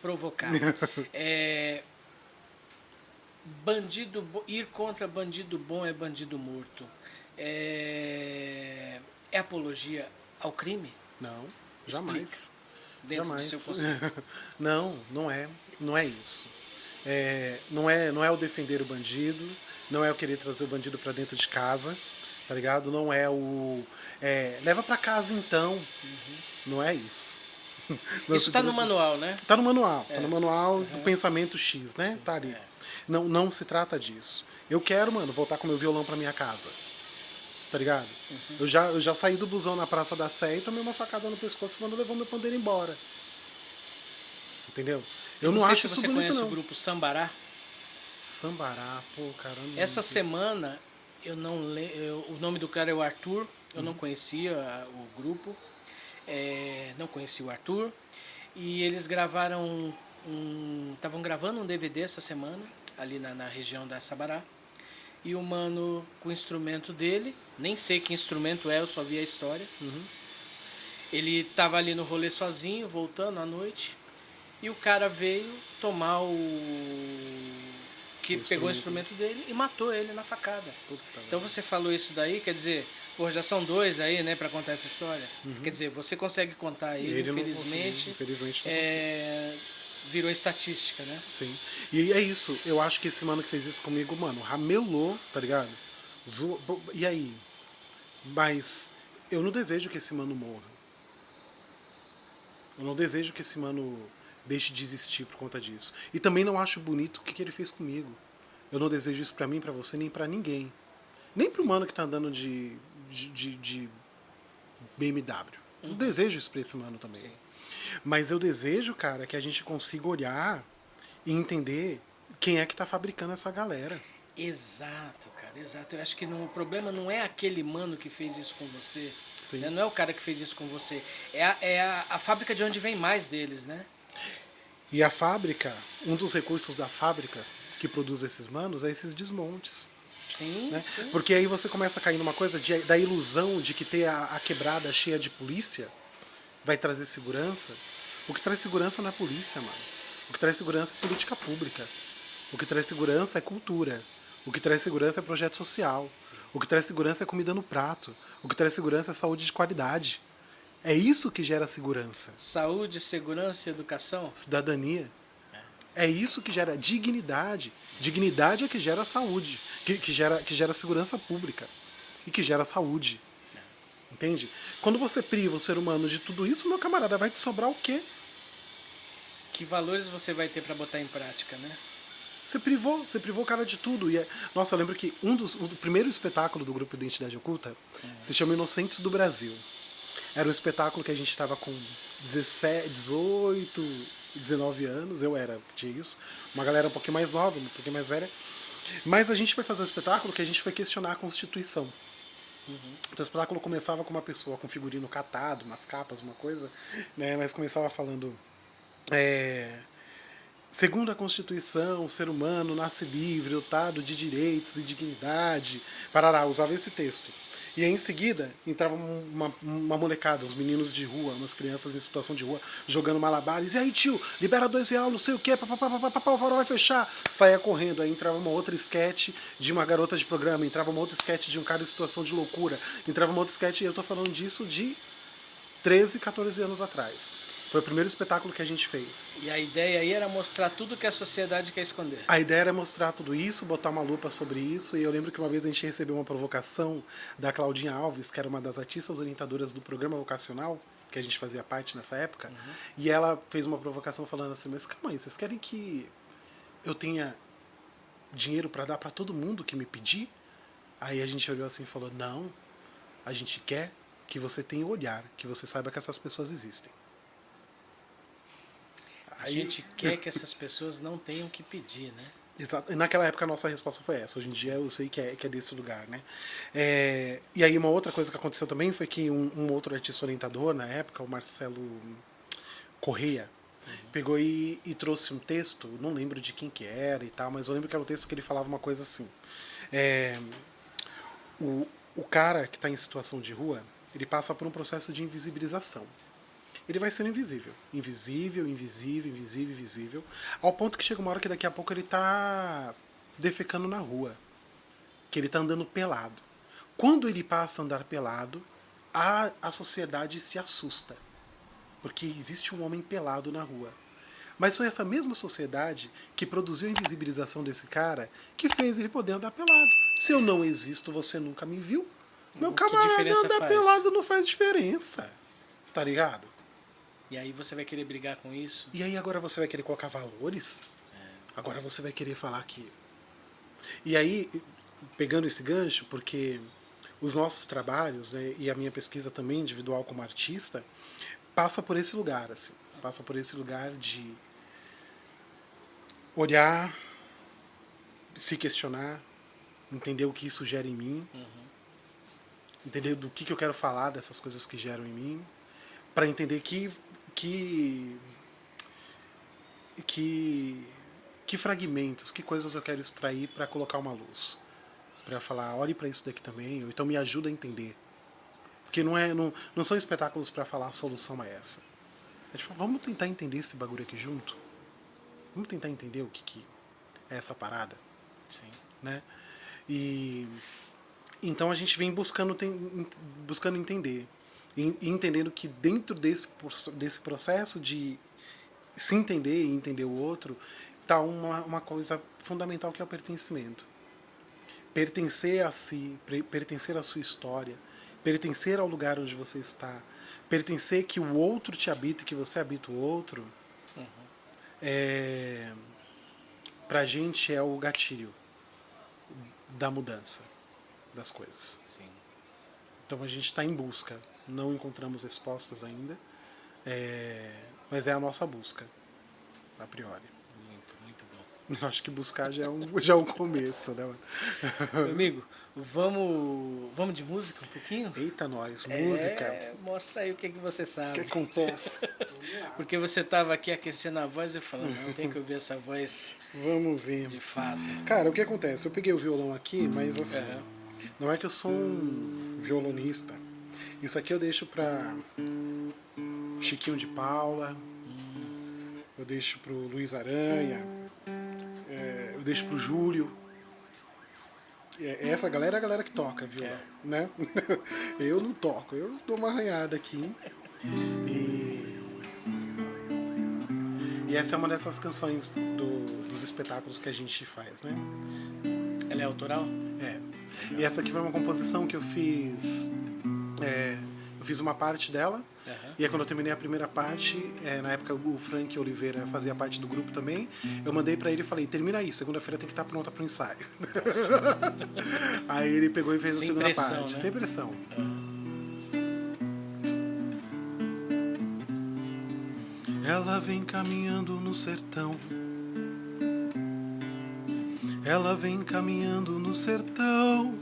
provocar. Ir contra bandido bom é bandido morto. É apologia ao crime? Não, jamais. Explica. Dentro Jamais. do seu conceito. Não, não é. Não é isso. Não é o defender o bandido, não é o querer trazer o bandido para dentro de casa, tá ligado? Não é o leva para casa então. Não é isso. Isso tá no manual, né? Tá no manual, tá no manual do pensamento X, né? Sim, Tá ali. Não se trata disso. Eu quero, mano, voltar com meu violão pra minha casa. Tá ligado? Eu já saí do busão na Praça da Sé e tomei uma facada no pescoço quando levou meu pandeiro embora. Entendeu? Eu não sei acho se isso você bonito, conhece não. o grupo Sambará. Sambará, pô, caramba. Essa semana, eu não o nome do cara é o Arthur. Eu não conhecia o grupo. Não conhecia o Arthur. E eles gravaram estavam gravando um DVD essa semana, ali na região da Sabará. E o mano com o instrumento dele, nem sei que instrumento é, eu só vi a história. Ele tava ali no rolê sozinho, voltando à noite. E o cara veio tomar que pegou o instrumento dele e matou ele na facada. Então você falou isso daí, quer dizer, pô, já são dois aí, né, pra contar essa história. Quer dizer, você consegue contar ele infelizmente. Infelizmente não Virou estatística, né? Sim. E é isso. Eu acho que esse mano que fez isso comigo, mano, ramelou, tá ligado? E aí? Mas eu não desejo que esse mano morra. Eu não desejo que esse mano deixe de existir por conta disso. E também não acho bonito o que ele fez comigo. Eu não desejo isso pra mim, pra você, nem pra ninguém. Nem pro mano que tá andando de BMW. Eu não desejo isso pra esse mano também. Sim. Mas eu desejo, cara, que a gente consiga olhar e entender quem é que tá fabricando essa galera. Exato, cara, exato. Eu acho que o problema não é aquele mano que fez isso com você. Sim. Né? Não é o cara que fez isso com você. É a fábrica de onde vem mais deles, né? E a fábrica, um dos recursos da fábrica que produz esses manos é esses desmontes. Sim, Né? sim. Porque aí você começa a cair numa coisa da ilusão de que ter a quebrada cheia de polícia vai trazer segurança. O que traz segurança não é polícia, mano. O que traz segurança é política pública. O que traz segurança é cultura. O que traz segurança é projeto social. Sim. O que traz segurança é comida no prato. O que traz segurança é saúde de qualidade. É isso que gera segurança. Saúde, segurança e educação? Cidadania. É isso que gera dignidade. Dignidade é que gera saúde. Que gera segurança pública. E que gera saúde. Entende? Quando você priva o ser humano de tudo isso, meu camarada, vai te sobrar o quê? Que valores você vai ter para botar em prática, né? Você privou o cara de tudo. Nossa, eu lembro que o primeiro espetáculo do grupo Identidade Oculta se chama Inocentes do Brasil. Era um espetáculo que a gente estava com 17, 18, 19 anos, eu tinha isso. Uma galera um pouquinho mais nova, um pouquinho mais velha. Mas a gente foi fazer um espetáculo que a gente foi questionar a Constituição. Então o espetáculo começava com uma pessoa com figurino catado, umas capas, uma coisa, né? Mas começava falando... Segundo a Constituição, o ser humano nasce livre, dotado de direitos e dignidade. Parará, usava esse texto. E aí, em seguida, entrava uma molecada, os meninos de rua, umas crianças em situação de rua, jogando malabares. E aí, tio, libera R$2, não sei o quê, papapá, o farol vai fechar. Saia correndo. Aí entrava uma outra sketch de uma garota de programa, entrava uma outra sketch de um cara em situação de loucura, entrava uma outra sketch, e eu tô falando disso de 13, 14 anos atrás. Foi o primeiro espetáculo que a gente fez. E a ideia aí era mostrar tudo que a sociedade quer esconder. A ideia era mostrar tudo isso, botar uma lupa sobre isso, e eu lembro que uma vez a gente recebeu uma provocação da Claudinha Alves, que era uma das artistas orientadoras do programa vocacional, que a gente fazia parte nessa época, e ela fez uma provocação falando assim, mas calma aí, vocês querem que eu tenha dinheiro para dar para todo mundo que me pedir? Aí a gente olhou assim e falou, não, a gente quer que você tenha olhar, que você saiba que essas pessoas existem. A gente quer que essas pessoas não tenham que pedir, né? Exato. E naquela época a nossa resposta foi essa. Hoje em dia eu sei que é desse lugar, né? E aí uma outra coisa que aconteceu também foi que um outro artista orientador na época, o Marcelo Correia, pegou e trouxe um texto, não lembro de quem que era e tal, mas eu lembro que era um texto que ele falava uma coisa assim. É, o cara que está em situação de rua, ele passa por um processo de invisibilização. Ele vai sendo invisível. Invisível, invisível, invisível, invisível. Ao ponto que chega uma hora que daqui a pouco ele está defecando na rua. Que ele está andando pelado. Quando ele passa a andar pelado, a sociedade se assusta. Porque existe um homem pelado na rua. Mas foi essa mesma sociedade que produziu a invisibilização desse cara que fez ele poder andar pelado. Se eu não existo, você nunca me viu. Meu camarada, andar pelado não faz diferença. Tá ligado? E aí você vai querer brigar com isso? E aí agora você vai querer colocar valores? Agora você vai querer falar que... E aí, pegando esse gancho, porque os nossos trabalhos, né, e a minha pesquisa também individual como artista, passa por esse lugar, assim. Passa por esse lugar de olhar, se questionar, entender o que isso gera em mim, entender do que eu quero falar dessas coisas que geram em mim, para entender que fragmentos, que coisas eu quero extrair para colocar uma luz. Para falar, olhe para isso daqui também, ou então me ajuda a entender. Porque não são espetáculos para falar a solução é essa. É tipo, vamos tentar entender esse bagulho aqui junto? Vamos tentar entender o que é essa parada? Sim. Né? E então a gente vem buscando entender. E entendendo que dentro desse processo de se entender e entender o outro, está uma coisa fundamental que é o pertencimento. Pertencer a si, pertencer à sua história, pertencer ao lugar onde você está, pertencer que o outro te habita e que você habita o outro, pra gente é o gatilho da mudança das coisas. Sim. Então a gente está em busca, não encontramos respostas ainda, mas é a nossa busca, a priori. Muito bom. Eu acho que buscar já é um começo, né? Meu amigo, vamos de música um pouquinho? Eita, nós, música. Mostra aí o que você O sabe. que acontece? Porque você estava aqui aquecendo a voz e eu falando, não, tem que ouvir essa voz Vamos ver. de fato. Cara, o que acontece? Eu peguei o violão aqui, mas assim, não é que eu sou um violonista. Isso aqui eu deixo pra Chiquinho de Paula, eu deixo pro Luiz Aranha, eu deixo pro Júlio. Essa galera é a galera que toca violão, né? Eu não toco, eu dou uma arranhada aqui. E essa é uma dessas canções dos espetáculos que a gente faz, né? Ela é autoral? É. E essa aqui foi uma composição que eu fiz. Eu fiz uma parte dela. E aí quando eu terminei a primeira parte, na época o Frank Oliveira fazia parte do grupo também, eu mandei pra ele e falei, termina aí, segunda-feira tem que estar pronta pro ensaio. Aí ele pegou e fez a segunda parte, né? sem pressão. Ela vem caminhando no sertão. Ela vem caminhando no sertão.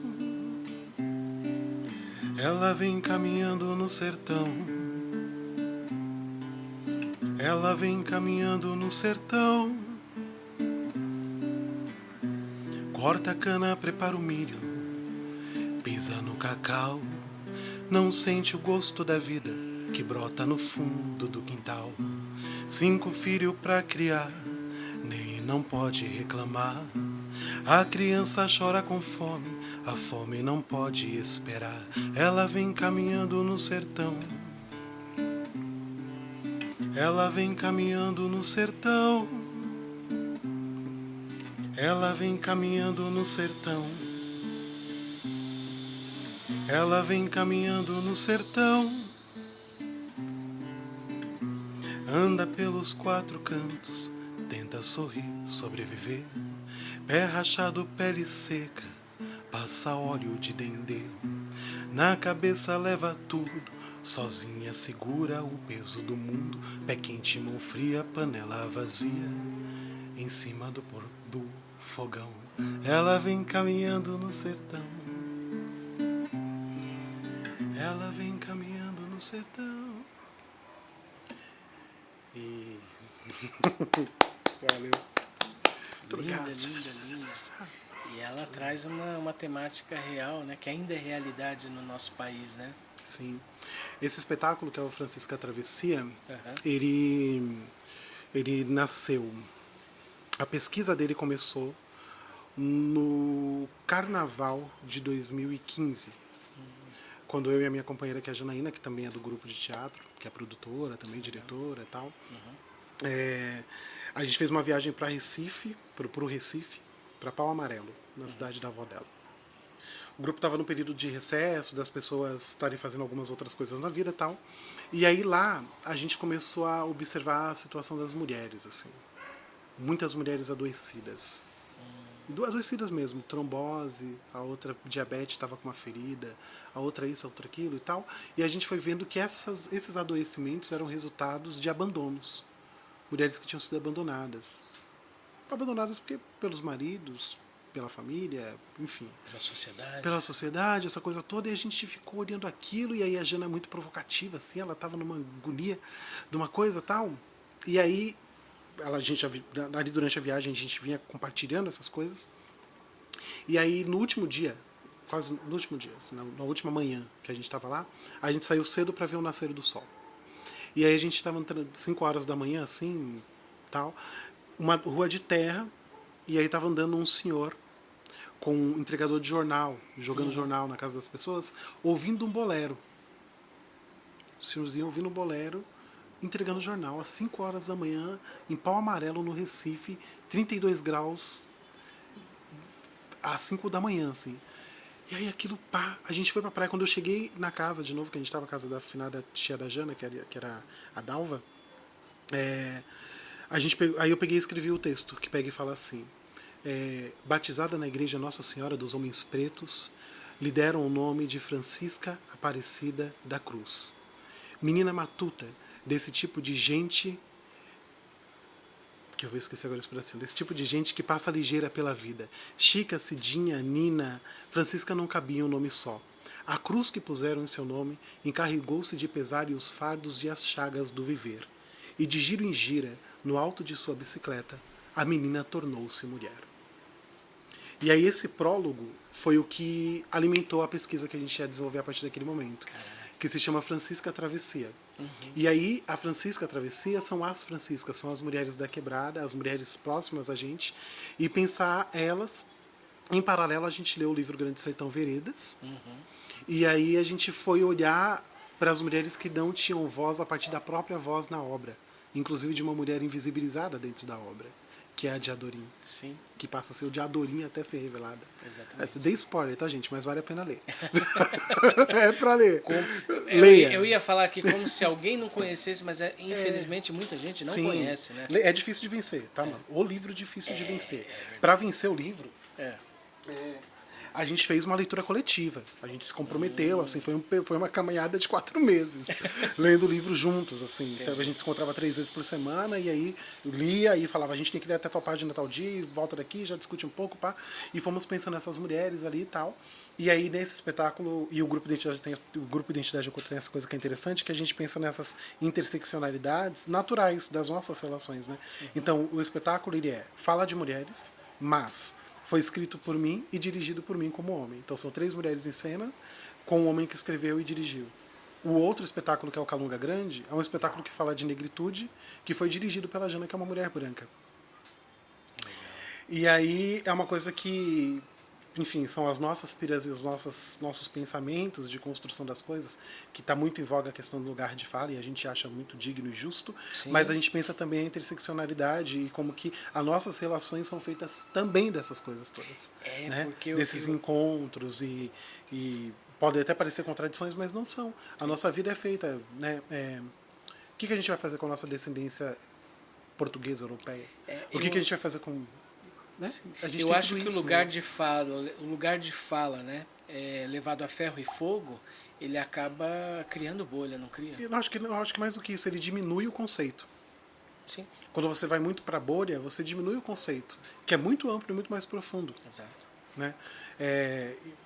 Ela vem caminhando no sertão. Ela vem caminhando no sertão. Corta a cana, prepara o milho, pisa no cacau. Não sente o gosto da vida que brota no fundo do quintal. 5 filhos pra criar, nem não pode reclamar. A criança chora com fome, a fome não pode esperar. Ela vem caminhando no sertão. Ela vem caminhando no sertão. Ela vem caminhando no sertão. Ela vem caminhando no sertão. Anda pelos 4 cantos, tenta sorrir, sobreviver. Pé rachado, pele seca, passa óleo de dendê. Na cabeça leva tudo, sozinha segura o peso do mundo. Pé quente, mão fria, panela vazia, em cima do fogão. Ela vem caminhando no sertão. Ela vem caminhando no sertão. E Valeu. Linda, linda, linda. E ela traz uma temática real, né? Que ainda é realidade no nosso país, né? Sim. Esse espetáculo, que é o Francisca Travessia, Aham. ele nasceu. A pesquisa dele começou no Carnaval de 2015, quando eu e a minha companheira, que é a Janaína, que também é do grupo de teatro, que é produtora, também diretora e tal, a gente fez uma viagem para Recife, pro Recife, para Pau Amarelo, na cidade da avó dela. O grupo estava no período de recesso, das pessoas estarem fazendo algumas outras coisas na vida e tal. E aí lá a gente começou a observar a situação das mulheres, assim. Muitas mulheres adoecidas. Adoecidas mesmo, trombose, a outra diabetes estava com uma ferida, a outra isso, a outra aquilo e tal. E a gente foi vendo que esses adoecimentos eram resultados de abandonos. Mulheres que tinham sido abandonadas. Abandonadas pelos maridos, pela família, enfim. Pela sociedade. Pela sociedade, essa coisa toda, e a gente ficou olhando aquilo, e aí a Jana é muito provocativa, assim, ela estava numa agonia de uma coisa tal, e aí ali durante a viagem a gente vinha compartilhando essas coisas, e aí no último dia, quase no último dia, assim, na última manhã que a gente estava lá, a gente saiu cedo para ver o nascer do sol. E aí a gente estava entrando 5 horas da manhã, assim, tal, uma rua de terra, e aí estava andando um senhor com um entregador de jornal, jogando jornal na casa das pessoas, ouvindo um bolero. O senhorzinho ouvindo um bolero, entregando jornal às 5 horas da manhã, em Pau Amarelo, no Recife, 32 graus, às 5 da manhã, assim. E aí aquilo, pá, a gente foi pra praia. Quando eu cheguei na casa de novo, que a gente tava na casa da afinada tia da Jana, que era a Dalva, aí eu peguei e escrevi o texto, que pega e fala assim: batizada na igreja Nossa Senhora dos Homens Pretos, lhe deram o nome de Francisca Aparecida da Cruz. Menina matuta desse tipo de gente, que eu vou esquecer agora esse pedacinho, desse tipo de gente que passa ligeira pela vida. Chica, Cidinha, Nina, Francisca não cabia um nome só. A cruz que puseram em seu nome encarregou-se de pesar os fardos e as chagas do viver. E de giro em gira, no alto de sua bicicleta, a menina tornou-se mulher. E aí esse prólogo foi o que alimentou a pesquisa que a gente ia desenvolver a partir daquele momento, que se chama Francisca Travessia. E aí a Francisca Travessia são as franciscas, são as mulheres da quebrada, as mulheres próximas a gente, e pensar elas. Em paralelo a gente leu o livro Grande Sertão Veredas, e aí a gente foi olhar para as mulheres que não tinham voz a partir da própria voz na obra, inclusive de uma mulher invisibilizada dentro da obra, que é a Diadorim. Sim. Que passa a ser o Diadorim até ser revelada. Exatamente. Dei spoiler, tá, gente? Mas vale a pena ler. É pra ler. Leia. Eu ia falar aqui como se alguém não conhecesse, mas infelizmente muita gente não conhece, né? É difícil de vencer, tá, mano? O livro é difícil de vencer. Pra vencer o livro, a gente fez uma leitura coletiva. A gente se comprometeu, assim, foi uma caminhada de 4 meses, lendo o livro juntos, assim. Então, a gente se encontrava 3 vezes por semana, e aí eu lia e falava, a gente tem que ler até tal página, tal dia, volta daqui, já discute um pouco, pá. E fomos pensando nessas mulheres ali e tal. E aí, nesse espetáculo, e o Grupo Identidade Oculta tem essa coisa que é interessante, que a gente pensa nessas interseccionalidades naturais das nossas relações, né? Então, o espetáculo, ele fala de mulheres, mas foi escrito por mim e dirigido por mim como homem. Então são 3 mulheres em cena, com um homem que escreveu e dirigiu. O outro espetáculo, que é o Calunga Grande, é um espetáculo que fala de negritude, que foi dirigido pela Jana, que é uma mulher branca. E aí é uma coisa que, enfim, são as nossas piras e os nossos pensamentos de construção das coisas, que está muito em voga a questão do lugar de fala, e a gente acha muito digno e justo, mas a gente pensa também a interseccionalidade e como que as nossas relações são feitas também dessas coisas todas. Né? Desses encontros e podem até parecer contradições, mas não são. A nossa vida é feita, né? O que a gente vai fazer com a nossa descendência portuguesa, europeia? O que a gente vai fazer com... Né? Eu acho que o lugar de fala, né, levado a ferro e fogo, ele acaba criando bolha, não cria? Eu acho que mais do que isso, ele diminui o conceito. Sim. Quando você vai muito para a bolha, você diminui o conceito, que é muito amplo e muito mais profundo. Exato. Né?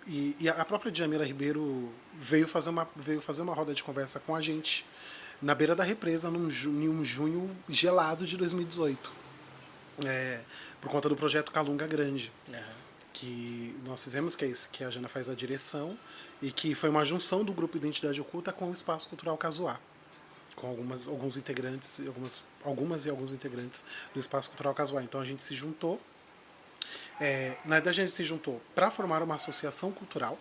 E a própria Djamila Ribeiro veio fazer uma roda de conversa com a gente na beira da represa, em um junho gelado de 2018. Por conta do projeto Calunga Grande. Que nós fizemos, que a Jana faz a direção, e que foi uma junção do Grupo Identidade Oculta com o Espaço Cultural Casuá, com alguns integrantes, algumas e alguns integrantes do Espaço Cultural Casuá. Então a gente se juntou, na verdade a gente se juntou para formar uma associação cultural,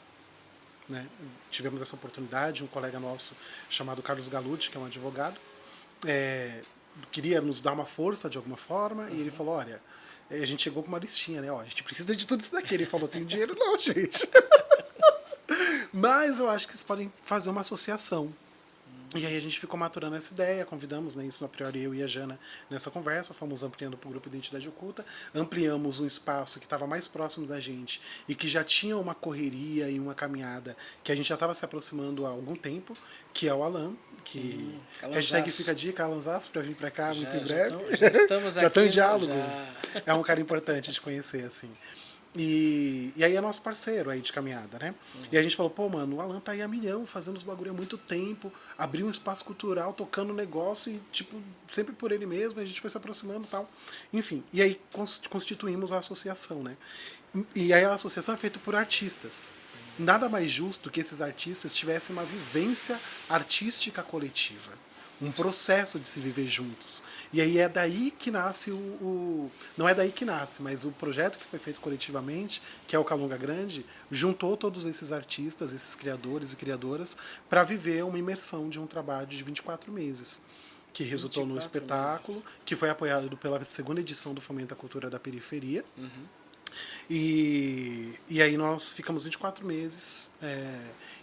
né? Tivemos essa oportunidade, um colega nosso chamado Carlos Galucci, que é um advogado, queria nos dar uma força de alguma forma, e ele falou, olha, a gente chegou com uma listinha, né? Ó, a gente precisa de tudo isso daqui. Ele falou, tem dinheiro? Não, gente. Mas eu acho que vocês podem fazer uma associação. E aí a gente ficou maturando essa ideia, convidamos, né, isso a priori eu e a Jana nessa conversa, fomos ampliando para o Grupo Identidade Oculta, ampliamos um espaço que estava mais próximo da gente e que já tinha uma correria e uma caminhada que a gente já estava se aproximando há algum tempo, que é o Alan, que hashtag fica a dica, Alan Zasso, para vir para cá muito em breve. Já estamos já aqui. estão em diálogo. Já. É um cara importante de conhecer, assim. E aí é nosso parceiro aí de caminhada, né? E a gente falou, pô, mano, o Alan tá aí a milhão, fazendo os bagulho há muito tempo, abriu um espaço cultural, tocando o negócio e, tipo, sempre por ele mesmo, a gente foi se aproximando e tal. Enfim, e aí constituímos a associação, né? E aí a associação é feita por artistas. Nada mais justo que esses artistas tivessem uma vivência artística coletiva. Um processo de se viver juntos. E aí é daí que nasce não é daí que nasce, mas o projeto que foi feito coletivamente, que é o Calunga Grande, juntou todos esses artistas, esses criadores e criadoras, para viver uma imersão de um trabalho de 24 meses. Que resultou no espetáculo, que foi apoiado pela segunda edição do Fomento à Cultura da Periferia. E aí nós ficamos 24 meses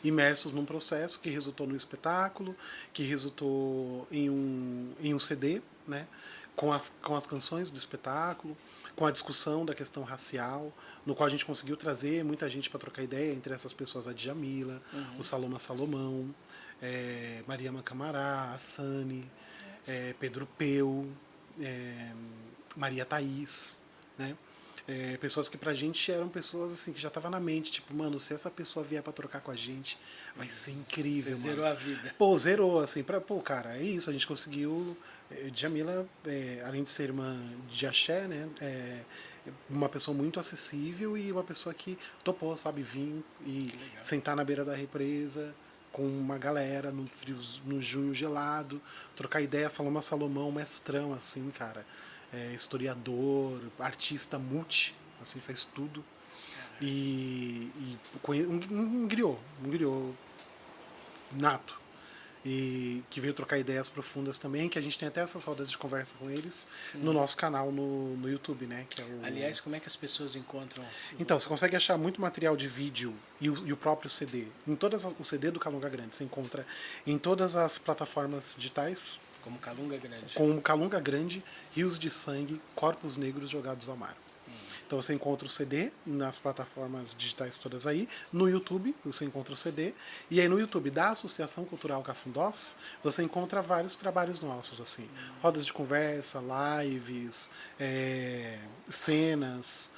imersos num processo que resultou no espetáculo, que resultou em um CD, né, com as canções do espetáculo, com a discussão da questão racial, no qual a gente conseguiu trazer muita gente para trocar ideia, entre essas pessoas a Djamila, o Saloma Salomão, Maria Macamará, a Sani, Pedro Peu, Maria Thaís, né? Pessoas que pra gente eram pessoas assim que já tava na mente, tipo, mano, se essa pessoa vier pra trocar com a gente, vai ser incrível, Você mano. zerou a vida. Pô, zerou, assim, cara, é isso, a gente conseguiu. Djamila, além de ser uma de axé, né, uma pessoa muito acessível e uma pessoa que topou, sabe, vir e sentar na beira da represa com uma galera no junho gelado, trocar ideia, Saloma Salomão, mestrão, assim, cara. Historiador, artista multi, assim, faz tudo. E um griot nato. E que veio trocar ideias profundas também, que a gente tem até essas rodas de conversa com eles no nosso canal no YouTube, né? Que é Aliás, como é que as pessoas encontram? Então, você consegue achar muito material de vídeo e o próprio CD. O CD do Calunga Grande você encontra em todas as plataformas digitais. Como Calunga Grande. Com Calunga Grande, Rios de Sangue, Corpos Negros Jogados ao Mar. Então você encontra o CD nas plataformas digitais todas aí. No YouTube você encontra o CD. E aí no YouTube da Associação Cultural Cafundós, você encontra vários trabalhos nossos, assim. Rodas de conversa, lives, cenas,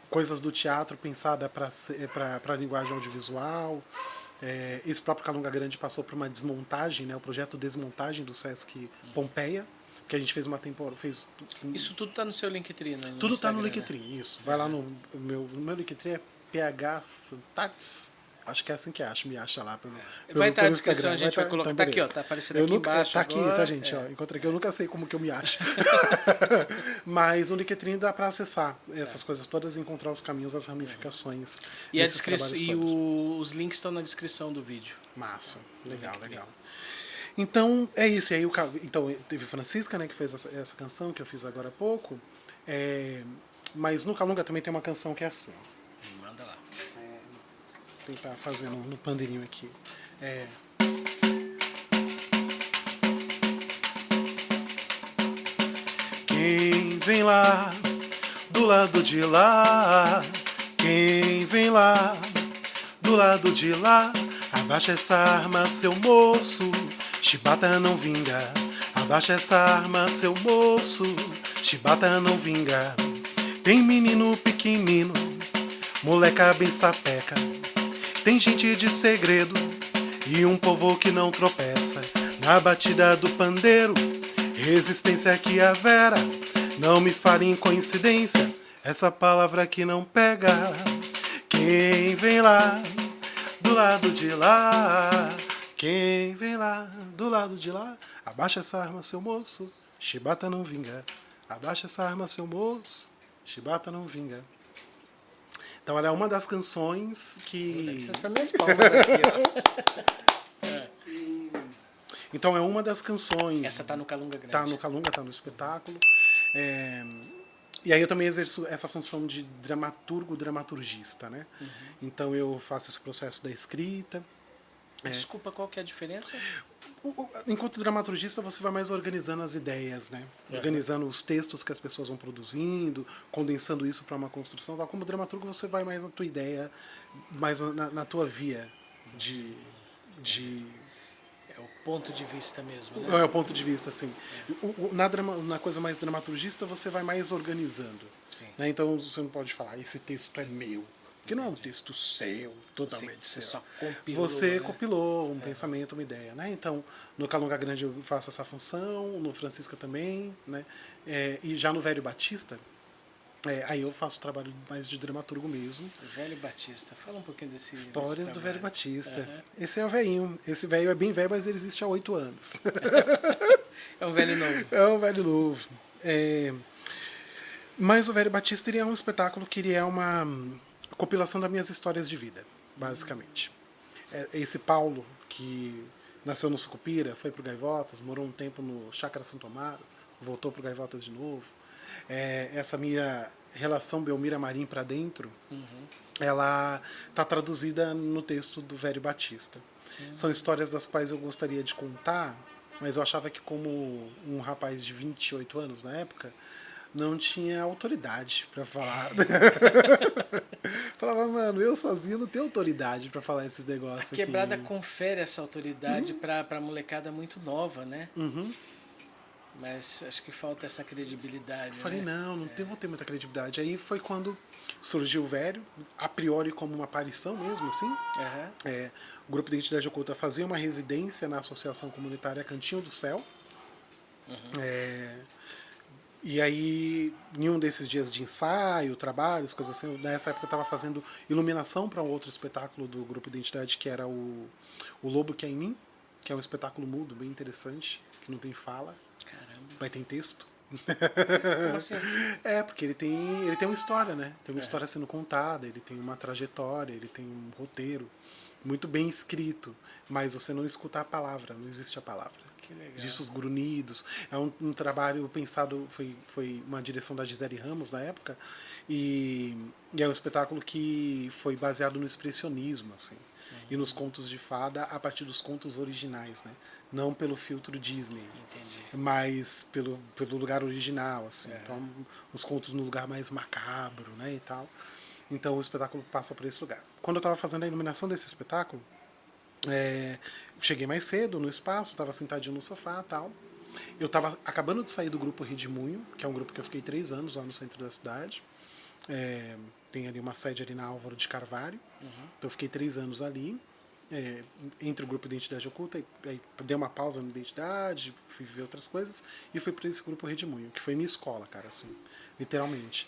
coisas do teatro pensada para a linguagem audiovisual. Esse próprio Calunga Grande passou por uma desmontagem, né, o projeto Desmontagem do Sesc Pompeia, que a gente fez uma temporada. Isso tudo está no seu Linktree, né? Tudo está no Linktree, isso. Vai lá no meu Linktree, é PH Santartes. Acho que é assim que me acha lá pelo vai estar na pelo descrição, Instagram. a gente vai colocar. Então, tá aqui, ó, tá aparecendo aqui embaixo. Tá aqui, agora, tá, gente? Ó, encontrei aqui, eu nunca sei como que eu me acho. Mas no Linktree dá para acessar essas coisas todas e encontrar os caminhos, as ramificações. E, os links estão na descrição do vídeo. Massa, legal. Então, é isso. E aí, então, teve Francisca, né, que fez essa canção que eu fiz agora há pouco. Mas no Calunga também tem uma canção que é assim, ó. Manda lá. Tentar fazer no pandeirinho aqui. Quem vem lá do lado de lá? Quem vem lá do lado de lá? Abaixa essa arma, seu moço, chibata não vinga. Abaixa essa arma, seu moço, chibata não vinga. Tem menino pequenino, moleca bem sapeca. Tem gente de segredo e um povo que não tropeça. na batida do pandeiro, resistência que a vera, não me fale em coincidência, essa palavra que não pega. Quem vem lá do lado de lá? Quem vem lá do lado de lá? Abaixa essa arma, seu moço, chibata não vinga. Abaixa essa arma, seu moço, chibata não vinga. Então ela é uma das canções que... Essas para minhas palmas aqui, ó. Então é uma das canções... Essa tá no Calunga Grande. Tá no Calunga, tá no espetáculo. E aí eu também exerço essa função de dramaturgo, dramaturgista, né? Então eu faço esse processo da escrita. Desculpa, qual que é a diferença? Enquanto dramaturgista, você vai mais organizando as ideias, né? Organizando os textos que as pessoas vão produzindo, condensando isso para uma construção. Como dramaturgo, você vai mais na tua ideia, mais na tua via de... É o ponto de vista mesmo, né? É o ponto de vista, assim. Na coisa mais dramaturgista, você vai mais organizando. Né? Então, você não pode falar, esse texto é meu. Porque não é um texto seu, totalmente Você seu. só compilou, Você né? compilou um pensamento, uma ideia. Né? Então, no Calunga Grande eu faço essa função, no Francisca também. Né? E já no Velho Batista, aí eu faço trabalho mais de dramaturgo mesmo. Velho Batista, fala um pouquinho desse Histórias do Velho Batista. Uhum. Esse é o velhinho. Esse velho é bem velho, mas ele existe há 8 anos. É um velho novo. É um velho novo. Mas o Velho Batista ele é um espetáculo que ele é uma compilação das minhas histórias de vida, basicamente. Esse Paulo, que nasceu no Sucupira, foi pro Gaivotas, morou um tempo no Chácara Santo Amaro, voltou pro Gaivotas de novo. Essa minha relação Belmira Marim para dentro, ela está traduzida no texto do Velho Batista. São histórias das quais eu gostaria de contar, mas eu achava que como um rapaz de 28 anos na época, não tinha autoridade para falar. Falava, mano, eu sozinho não tenho autoridade para falar esses negócios aqui. A Quebrada aqui. confere essa autoridade pra molecada muito nova, né? Mas acho que falta essa credibilidade. Eu falei, né? não vou ter muita credibilidade. Aí foi quando surgiu o Velho, a priori como uma aparição mesmo, assim. O Grupo Identidade Oculta fazia uma residência na Associação Comunitária Cantinho do Céu. E aí, em um desses dias de ensaio, trabalhos, coisas assim, nessa época eu estava fazendo iluminação para um outro espetáculo do Grupo Identidade, que era o Lobo Que É Em Mim, que é um espetáculo mudo, bem interessante, que não tem fala, Caramba. mas tem texto. Como assim? Porque ele tem uma história, né? Tem uma história sendo contada, ele tem uma trajetória, ele tem um roteiro muito bem escrito, mas você não escuta a palavra, não existe a palavra. Que legal. Existe os grunhidos. É um trabalho pensado, foi uma direção da Gisele Ramos na época, e é um espetáculo que foi baseado no expressionismo, assim, e nos contos de fada a partir dos contos originais, né? Não pelo filtro Disney. Entendi. Mas pelo lugar original, assim. Então, os contos no lugar mais macabro, né, e tal. Então, o espetáculo passa por esse lugar. Quando eu estava fazendo a iluminação desse espetáculo, cheguei mais cedo no espaço, estava sentadinho no sofá e tal. Eu estava acabando de sair do grupo Redemoinho, que é um grupo que eu fiquei 3 anos lá no centro da cidade. Tem ali uma sede ali na Álvaro de Carvalho. Então eu fiquei 3 anos ali, entre o grupo Identidade Oculta, aí dei uma pausa na Identidade, fui ver outras coisas, e fui para esse grupo Redemoinho, que foi minha escola, cara, assim, literalmente.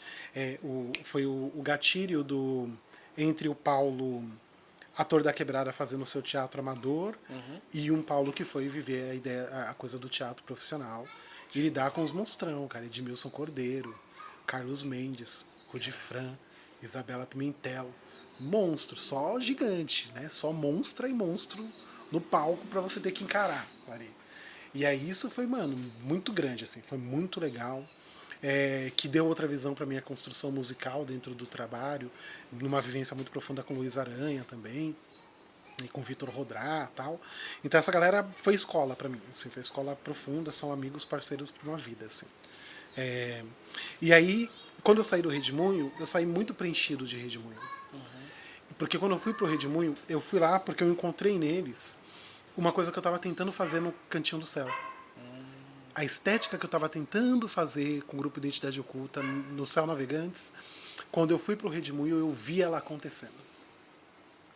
Foi o gatilho entre o Paulo, ator da Quebrada, fazendo o seu teatro amador, e um Paulo que foi viver a coisa do teatro profissional e lidar com os monstrão, cara, Edmilson Cordeiro, Carlos Mendes, Rudi Fran, Isabela Pimentel, monstro, só gigante, né? Só monstra e monstro no palco para você ter que encarar ali. E aí isso foi, mano, muito grande, assim, foi muito legal. Que deu outra visão para minha construção musical dentro do trabalho, numa vivência muito profunda com Luiz Aranha também, e com Vitor Rodrá e tal. Então essa galera foi escola para mim, assim, foi escola profunda, são amigos, parceiros para uma vida, assim. E aí, quando eu saí do Redemoinho, eu saí muito preenchido de Redemoinho. Porque quando eu fui pro Redemoinho, eu fui lá porque eu encontrei neles uma coisa que eu estava tentando fazer no Cantinho do Céu. A estética que eu estava tentando fazer com o grupo Identidade Oculta no Céu Navegantes, quando eu fui pro Redemoinho, eu vi ela acontecendo.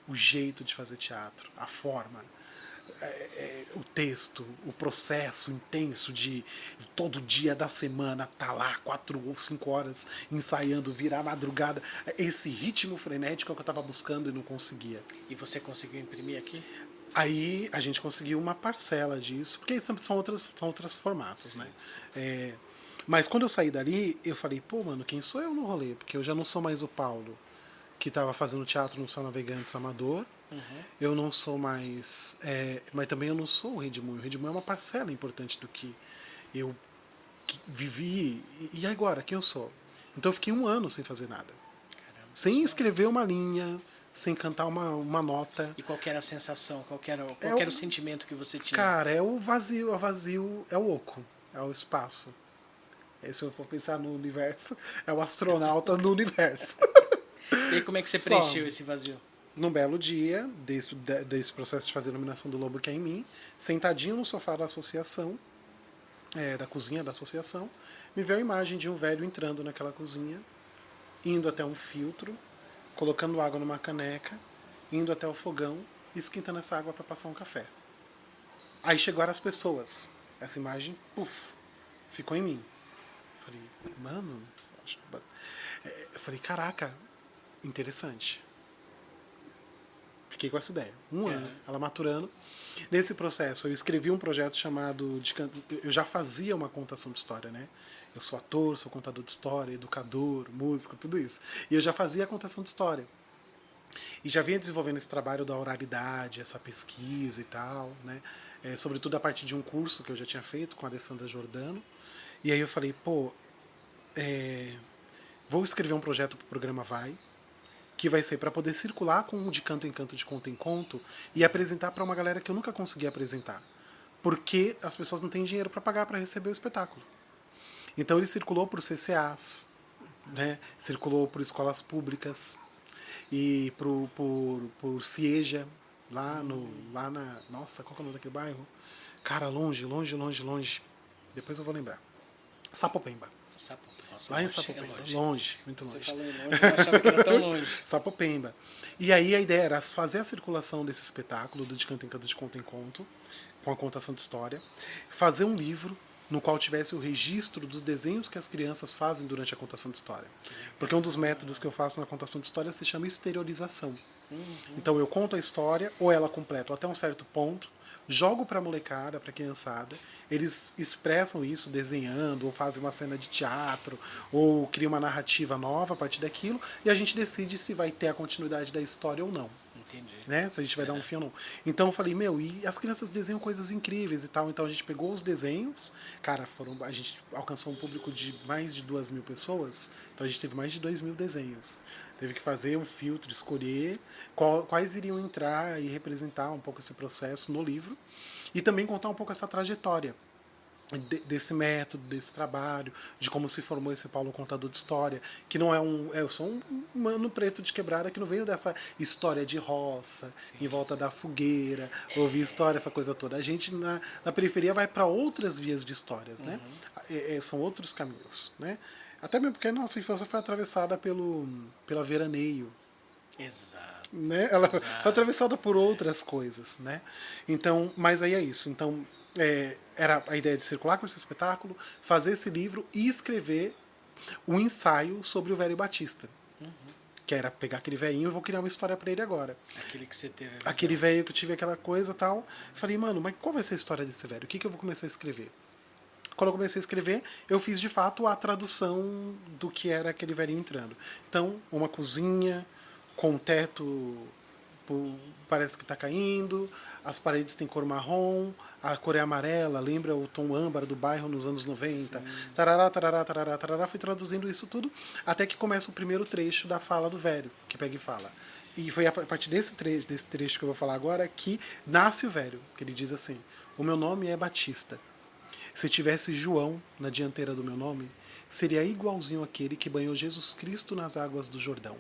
O jeito de fazer teatro, a forma, o texto, o processo intenso de todo dia da semana tá lá 4 ou 5 horas ensaiando, virar madrugada. Esse ritmo frenético é o que eu estava buscando e não conseguia. E você conseguiu imprimir aqui? Aí a gente conseguiu uma parcela disso, porque são outros formatos, Sim. né? Mas quando eu saí dali, eu falei, pô, mano, quem sou eu no rolê? Porque eu já não sou mais o Paulo, que estava fazendo teatro no São Navegantes Amador. Eu não sou mais. Mas também eu não sou o Redmoon. O Redmoon é uma parcela importante do que eu vivi. E agora, quem eu sou? Então eu fiquei 1 ano sem fazer nada. Caramba, Sem só. escrever uma linha, sem cantar uma nota. E qual que era a sensação? Qual que era o sentimento que você tinha? Cara, é o vazio, é o oco, é o espaço. Se eu for pensar no universo, é o astronauta no universo. E aí como é que você Só. preencheu esse vazio? Num belo dia, desse processo de fazer a iluminação do lobo que é em mim, sentadinho no sofá da associação, da cozinha da associação, me veio a imagem de um velho entrando naquela cozinha, indo até um filtro, colocando água numa caneca, indo até o fogão e esquentando essa água para passar um café. Aí chegaram as pessoas. Essa imagem, puf, ficou em mim. Falei, mano, eu falei, caraca, interessante. Fiquei com essa ideia. 1 ano, ela maturando. Nesse processo, eu escrevi um projeto chamado... Eu já fazia uma contação de história, né? Eu sou ator, sou contador de história, educador, músico, tudo isso. E eu já fazia a contação de história. E já vinha desenvolvendo esse trabalho da oralidade, essa pesquisa e tal, né? Sobretudo a partir de um curso que eu já tinha feito com a Alessandra Giordano. E aí eu falei, pô, vou escrever um projeto para o programa Vai, que vai ser para poder circular com um de canto em canto, de conto em conto, e apresentar para uma galera que eu nunca consegui apresentar. Porque as pessoas não têm dinheiro para pagar para receber o espetáculo. Então ele circulou por CCAs, né? Circulou por escolas públicas e por Cieja, lá na... Nossa, qual que é o nome daquele bairro? Cara, longe. Depois eu vou lembrar. Sapopemba. Nossa, Lá em longe, Sapopemba. longe. Longe, muito Você longe. falou longe, eu não achava que era tão longe. Sapopemba. E aí a ideia era fazer a circulação desse espetáculo, do de canto em canto, de conto em conto, com a contação de história, fazer um livro no qual tivesse o registro dos desenhos que as crianças fazem durante a contação de história. Porque um dos métodos que eu faço na contação de história se chama exteriorização. Então eu conto a história, ou ela completa até um certo ponto, jogo para a molecada, para a criançada, eles expressam isso desenhando, ou fazem uma cena de teatro, ou criam uma narrativa nova a partir daquilo, e a gente decide se vai ter a continuidade da história ou não. Entendi. Né? Se a gente vai dar um fim ou não. Então eu falei, e as crianças desenham coisas incríveis e tal. Então a gente pegou os desenhos, cara, a gente alcançou um público de mais de 2.000 pessoas, então a gente teve mais de 2.000 desenhos. Teve que fazer um filtro, escolher quais iriam entrar e representar um pouco esse processo no livro, e também contar um pouco essa trajetória desse método, desse trabalho, de como se formou esse Paulo contador de história, que não é eu sou um mano preto de quebrada que não veio dessa história de roça, em volta da fogueira, ouvir história, essa coisa toda. A gente na periferia vai para outras vias de histórias, né? São outros caminhos, né? Até mesmo porque a nossa infância foi atravessada pela veraneio, Exato. né? Ela foi atravessada por outras coisas, né? Então, mas aí é isso. Então, era a ideia de circular com esse espetáculo, fazer esse livro e escrever um ensaio sobre o velho Batista. Que era pegar aquele velhinho, eu vou criar uma história para ele agora. Aquele que você teve. Aquele velho que eu tive aquela coisa e tal. Falei, mano, mas qual vai ser a história desse velho? O que eu vou começar a escrever? Quando eu comecei a escrever, eu fiz de fato a tradução do que era aquele velhinho entrando. Então, uma cozinha com o teto parece que está caindo, as paredes têm cor marrom, a cor é amarela, lembra o tom âmbar do bairro nos anos 90. Tarará, tarará, tarará, tarará. Fui traduzindo isso tudo até que começa o primeiro trecho da fala do velho, que pega e fala. E foi a partir desse trecho que eu vou falar agora que nasce o velho, que ele diz assim: o meu nome é Batista. Se tivesse João na dianteira do meu nome, seria igualzinho àquele que banhou Jesus Cristo nas águas do Jordão.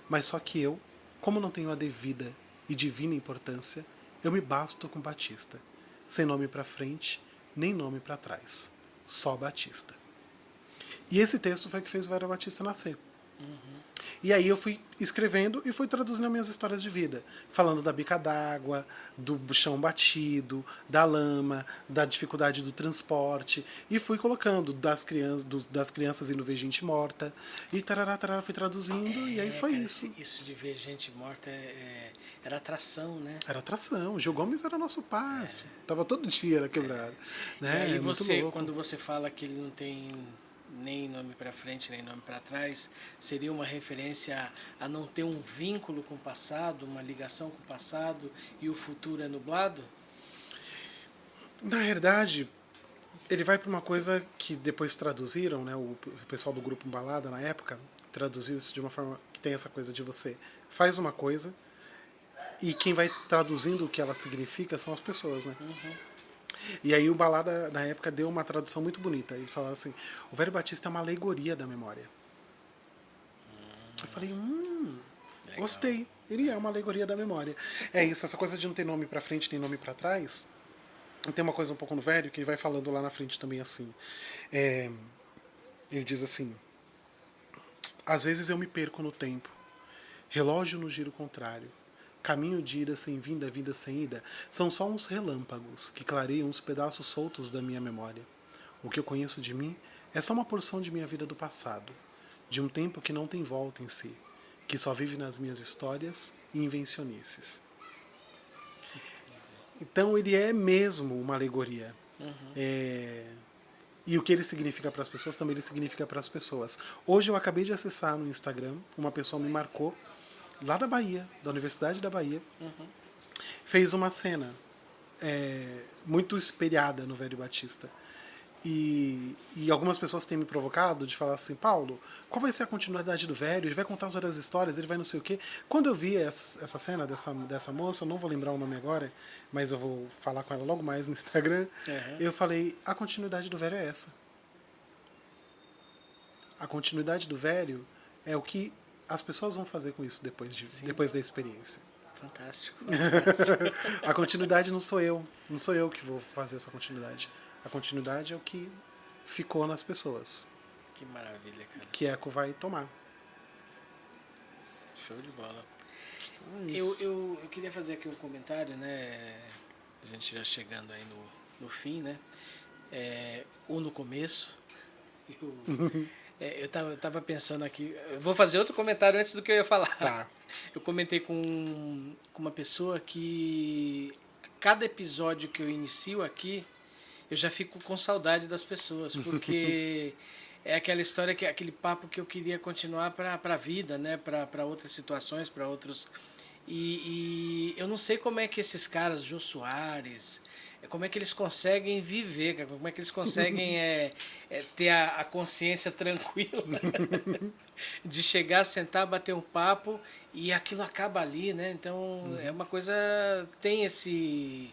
Mas só que eu, como não tenho a devida e divina importância, eu me basto com Batista, sem nome para frente, nem nome para trás. Só Batista. E esse texto foi o que fez o Velho Batista nascer. E aí eu fui escrevendo e fui traduzindo as minhas histórias de vida. Falando da bica d'água, do chão batido, da lama, da dificuldade do transporte. E fui colocando das crianças indo ver gente morta. E tarará, tarará, fui traduzindo e aí foi cara, isso. isso de ver gente morta era atração, né? Era atração. O Gil Gomes era nosso parça. Tava todo dia na quebrada. E Né? aí É muito você, louco. quando você fala que ele não tem nem nome para frente, nem nome para trás, seria uma referência a não ter um vínculo com o passado, uma ligação com o passado e o futuro é nublado? Na verdade, ele vai para uma coisa que depois traduziram, né? O pessoal do grupo Balada na época traduziu isso de uma forma que tem essa coisa de você faz uma coisa e quem vai traduzindo o que ela significa são as pessoas, né? E aí o Balada na época deu uma tradução muito bonita. Eles falaram assim: o Velho Batista é uma alegoria da memória. Eu falei, Legal. gostei. Ele é uma alegoria da memória. É isso, essa coisa de não ter nome pra frente nem nome pra trás. Tem uma coisa um pouco no velho que ele vai falando lá na frente também assim. Ele diz assim: às vezes eu me perco no tempo, relógio no giro contrário, caminho de ida sem vinda, vida sem ida, são só uns relâmpagos que clareiam uns pedaços soltos da minha memória. O que eu conheço de mim é só uma porção de minha vida do passado, de um tempo que não tem volta em si, que só vive nas minhas histórias e invencionices. Então ele é mesmo uma alegoria. E o que ele significa para as pessoas também ele significa para as pessoas. Hoje eu acabei de acessar no Instagram, uma pessoa me marcou, lá da Bahia, da Universidade da Bahia, fez uma cena muito espelhada no Velho Batista. E algumas pessoas têm me provocado de falar assim: Paulo, qual vai ser a continuidade do velho? Ele vai contar todas as histórias, ele vai não sei o quê. Quando eu vi essa cena dessa moça, eu não vou lembrar o nome agora, mas eu vou falar com ela logo mais no Instagram. Eu falei: a continuidade do velho é essa. A continuidade do velho é o que as pessoas vão fazer com isso depois da experiência. Fantástico. A continuidade não sou eu. Não sou eu que vou fazer essa continuidade. A continuidade é o que ficou nas pessoas. Que maravilha, cara. Que Eco vai tomar. Show de bola. É Eu queria fazer aqui um comentário, né? A gente já chegando aí no fim, né? Ou no começo. Eu tava pensando aqui. Eu vou fazer outro comentário antes do que eu ia falar. Tá. Eu comentei com uma pessoa que cada episódio que eu inicio aqui, eu já fico com saudade das pessoas, porque é aquela história, aquele papo que eu queria continuar para a vida, né? Para outras situações, para outros. E eu não sei como é que esses caras, Jô Soares, como é que eles conseguem viver, cara, como é que eles conseguem ter a consciência tranquila de chegar, sentar, bater um papo e aquilo acaba ali, né? Então é uma coisa, tem esse,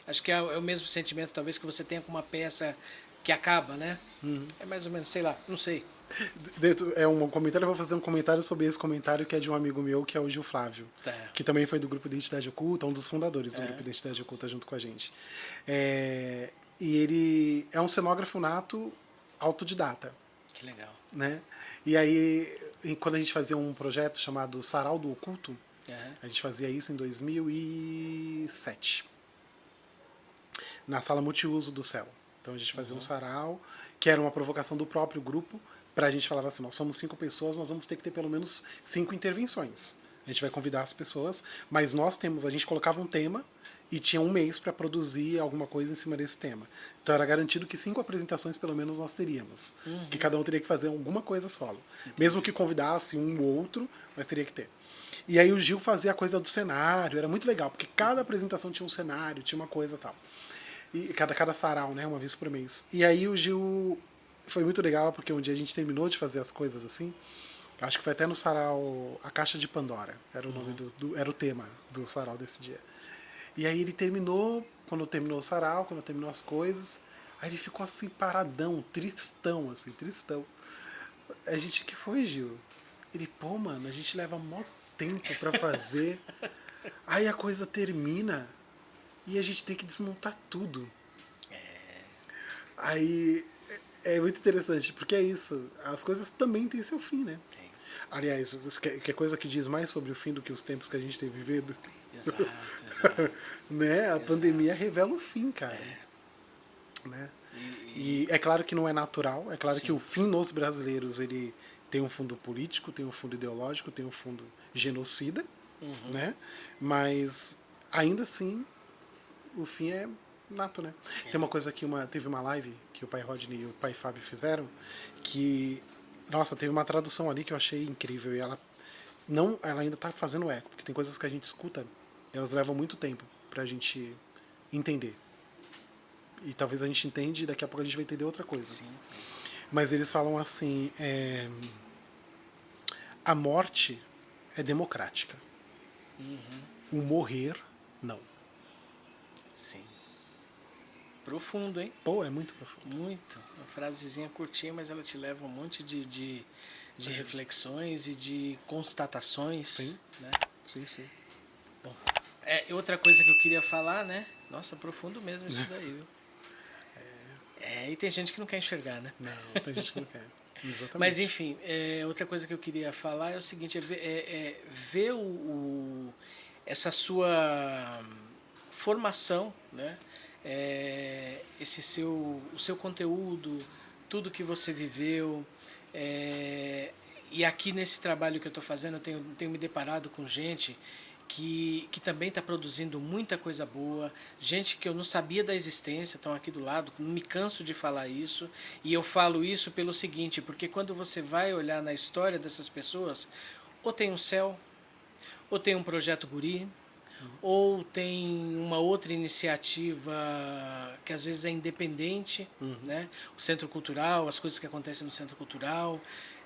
acho que é o mesmo sentimento talvez que você tenha com uma peça que acaba, né? É mais ou menos, sei lá, não sei. É um comentário, eu vou fazer um comentário sobre esse comentário que é de um amigo meu, que é o Gil Flávio, Tá. que também foi do grupo Identidade Oculta, um dos fundadores do grupo Identidade Oculta junto com a gente. E ele é um cenógrafo nato autodidata. Que legal. Né? E aí, quando a gente fazia um projeto chamado Sarau do Oculto, a gente fazia isso em 2007, na sala multiuso do Céu. Então a gente fazia um sarau, que era uma provocação do próprio grupo, pra gente falar assim: nós somos 5 pessoas, nós vamos ter que ter pelo menos 5 intervenções. A gente vai convidar as pessoas, mas a gente colocava um tema e tinha um mês para produzir alguma coisa em cima desse tema. Então era garantido que 5 apresentações pelo menos nós teríamos. Que cada um teria que fazer alguma coisa solo. Mesmo que convidasse um ou outro, mas teria que ter. E aí o Gil fazia a coisa do cenário, era muito legal, porque cada apresentação tinha um cenário, tinha uma coisa e tal. E cada sarau, né, uma vez por mês. E aí o Gil foi muito legal, porque um dia a gente terminou de fazer as coisas assim. Acho que foi até no sarau A Caixa de Pandora, era o nome era o tema do sarau desse dia. E aí ele terminou, quando terminou o sarau, quando terminou as coisas, aí ele ficou assim paradão, tristão, assim, tristão. A gente, que foi, Gil? Ele, pô, mano, a gente leva mó tempo pra fazer, aí a coisa termina e a gente tem que desmontar tudo. Aí é muito interessante, porque é isso, as coisas também têm seu fim, né? Aliás, que é coisa que diz mais sobre o fim do que os tempos que a gente tem vivido. Exato, exato. Né? A Exato. pandemia revela o fim, cara. Né? E é claro que não é natural, é claro que Sim. o fim nos brasileiros ele tem um fundo político, tem um fundo ideológico, tem um fundo genocida, né? Mas ainda assim o fim é nato, né? Tem uma coisa que teve uma live que o pai Rodney e o pai Fábio fizeram que, nossa, teve uma tradução ali que eu achei incrível e ela ainda tá fazendo eco, porque tem coisas que a gente escuta, elas levam muito tempo pra gente entender. E talvez a gente entenda e daqui a pouco a gente vai entender outra coisa. Sim. Mas eles falam assim, a morte é democrática. O morrer, não. Sim. Profundo, hein? Pô, é muito profundo. Muito. Uma frasezinha curtinha, mas ela te leva um monte de reflexões e de constatações. Sim. Né? Sim, sim. Bom, outra coisa que eu queria falar, né? Nossa, profundo mesmo isso daí, viu? E tem gente que não quer enxergar, né? Não, tem gente que não quer. Exatamente. Mas enfim, outra coisa que eu queria falar é o seguinte, ver essa sua formação, né? O seu conteúdo, tudo que você viveu. E aqui nesse trabalho que eu estou fazendo, eu tenho me deparado com gente que também está produzindo muita coisa boa, gente que eu não sabia da existência, estão aqui do lado, não me canso de falar isso, e eu falo isso pelo seguinte, porque quando você vai olhar na história dessas pessoas, ou tem um céu, ou tem um projeto Guri, ou tem uma outra iniciativa que às vezes é independente, né? O Centro Cultural, as coisas que acontecem no Centro Cultural.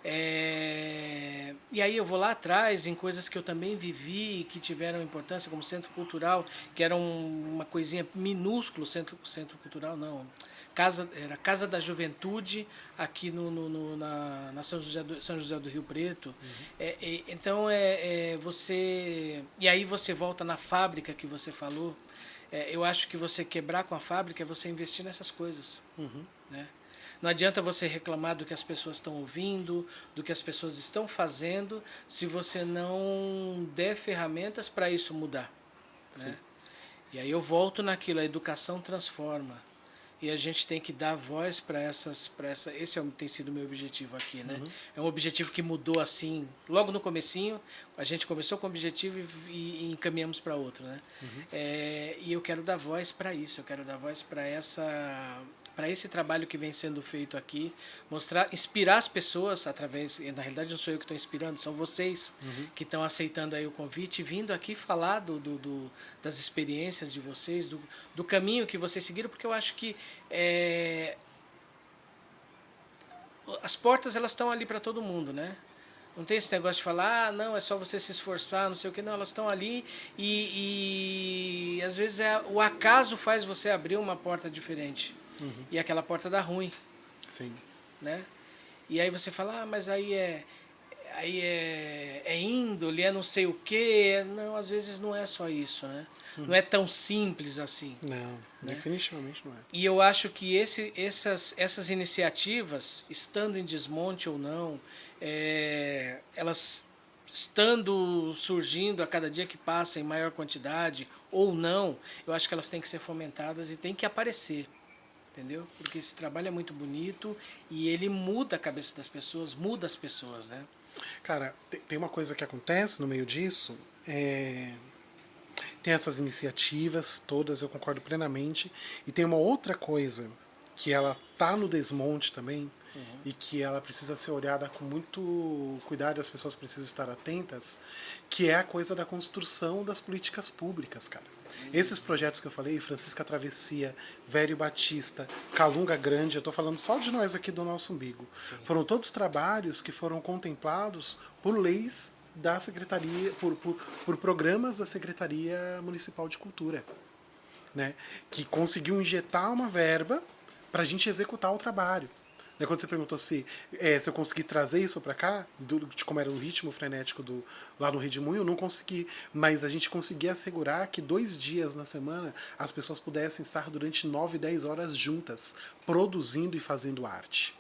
E aí eu vou lá atrás em coisas que eu também vivi, que tiveram importância, como Centro Cultural, que era uma coisinha minúscula, Centro Cultural não, era Casa da Juventude, aqui na São José do Rio Preto. Então, você... E aí você volta na fábrica que você falou. Eu acho que você quebrar com a fábrica é você investir nessas coisas. Né? Não adianta você reclamar do que as pessoas estão ouvindo, do que as pessoas estão fazendo, se você não der ferramentas para isso mudar. Né? E aí eu volto naquilo, a educação transforma. E a gente tem que dar voz para esse tem sido o meu objetivo aqui, né? É um objetivo que mudou assim, logo no comecinho, a gente começou com um objetivo e encaminhamos para outro, né? E eu quero dar voz para isso, eu quero dar voz para esse trabalho que vem sendo feito aqui, inspirar as pessoas através, na realidade não sou eu que estou inspirando, são vocês que estão aceitando aí o convite, vindo aqui falar das experiências de vocês, do caminho que vocês seguiram, porque eu acho que as portas elas estão ali para todo mundo, né? Não tem esse negócio de falar, não, é só você se esforçar, não sei o que, não, elas estão ali e às vezes o acaso faz você abrir uma porta diferente. E aquela porta dá ruim. Sim. Né? E aí você fala, mas aí é índole, é não sei o quê. Não, às vezes não é só isso, né? Não é tão simples assim. Não, né? Definitivamente não é. E eu acho que essas iniciativas, estando em desmonte ou não, elas estando surgindo a cada dia que passa em maior quantidade ou não, eu acho que elas têm que ser fomentadas e têm que aparecer. Entendeu? Porque esse trabalho é muito bonito e ele muda a cabeça das pessoas, muda as pessoas, né? Cara, tem uma coisa que acontece no meio disso, tem essas iniciativas todas, eu concordo plenamente, e tem uma outra coisa que ela tá no desmonte também e que ela precisa ser olhada com muito cuidado, as pessoas precisam estar atentas, que é a coisa da construção das políticas públicas, cara. Esses projetos que eu falei, Francisca Travessia, Velho Batista, Calunga Grande, eu estou falando só de nós aqui do nosso umbigo. Sim. Foram todos trabalhos que foram contemplados por leis da Secretaria, por programas da Secretaria Municipal de Cultura, né? Que conseguiu injetar uma verba para a gente executar o trabalho. Quando você perguntou se eu consegui trazer isso para cá, de como era o ritmo frenético lá no Redemoinho, eu não consegui. Mas a gente conseguia assegurar que 2 dias na semana as pessoas pudessem estar durante 9, 10 horas juntas, produzindo e fazendo arte.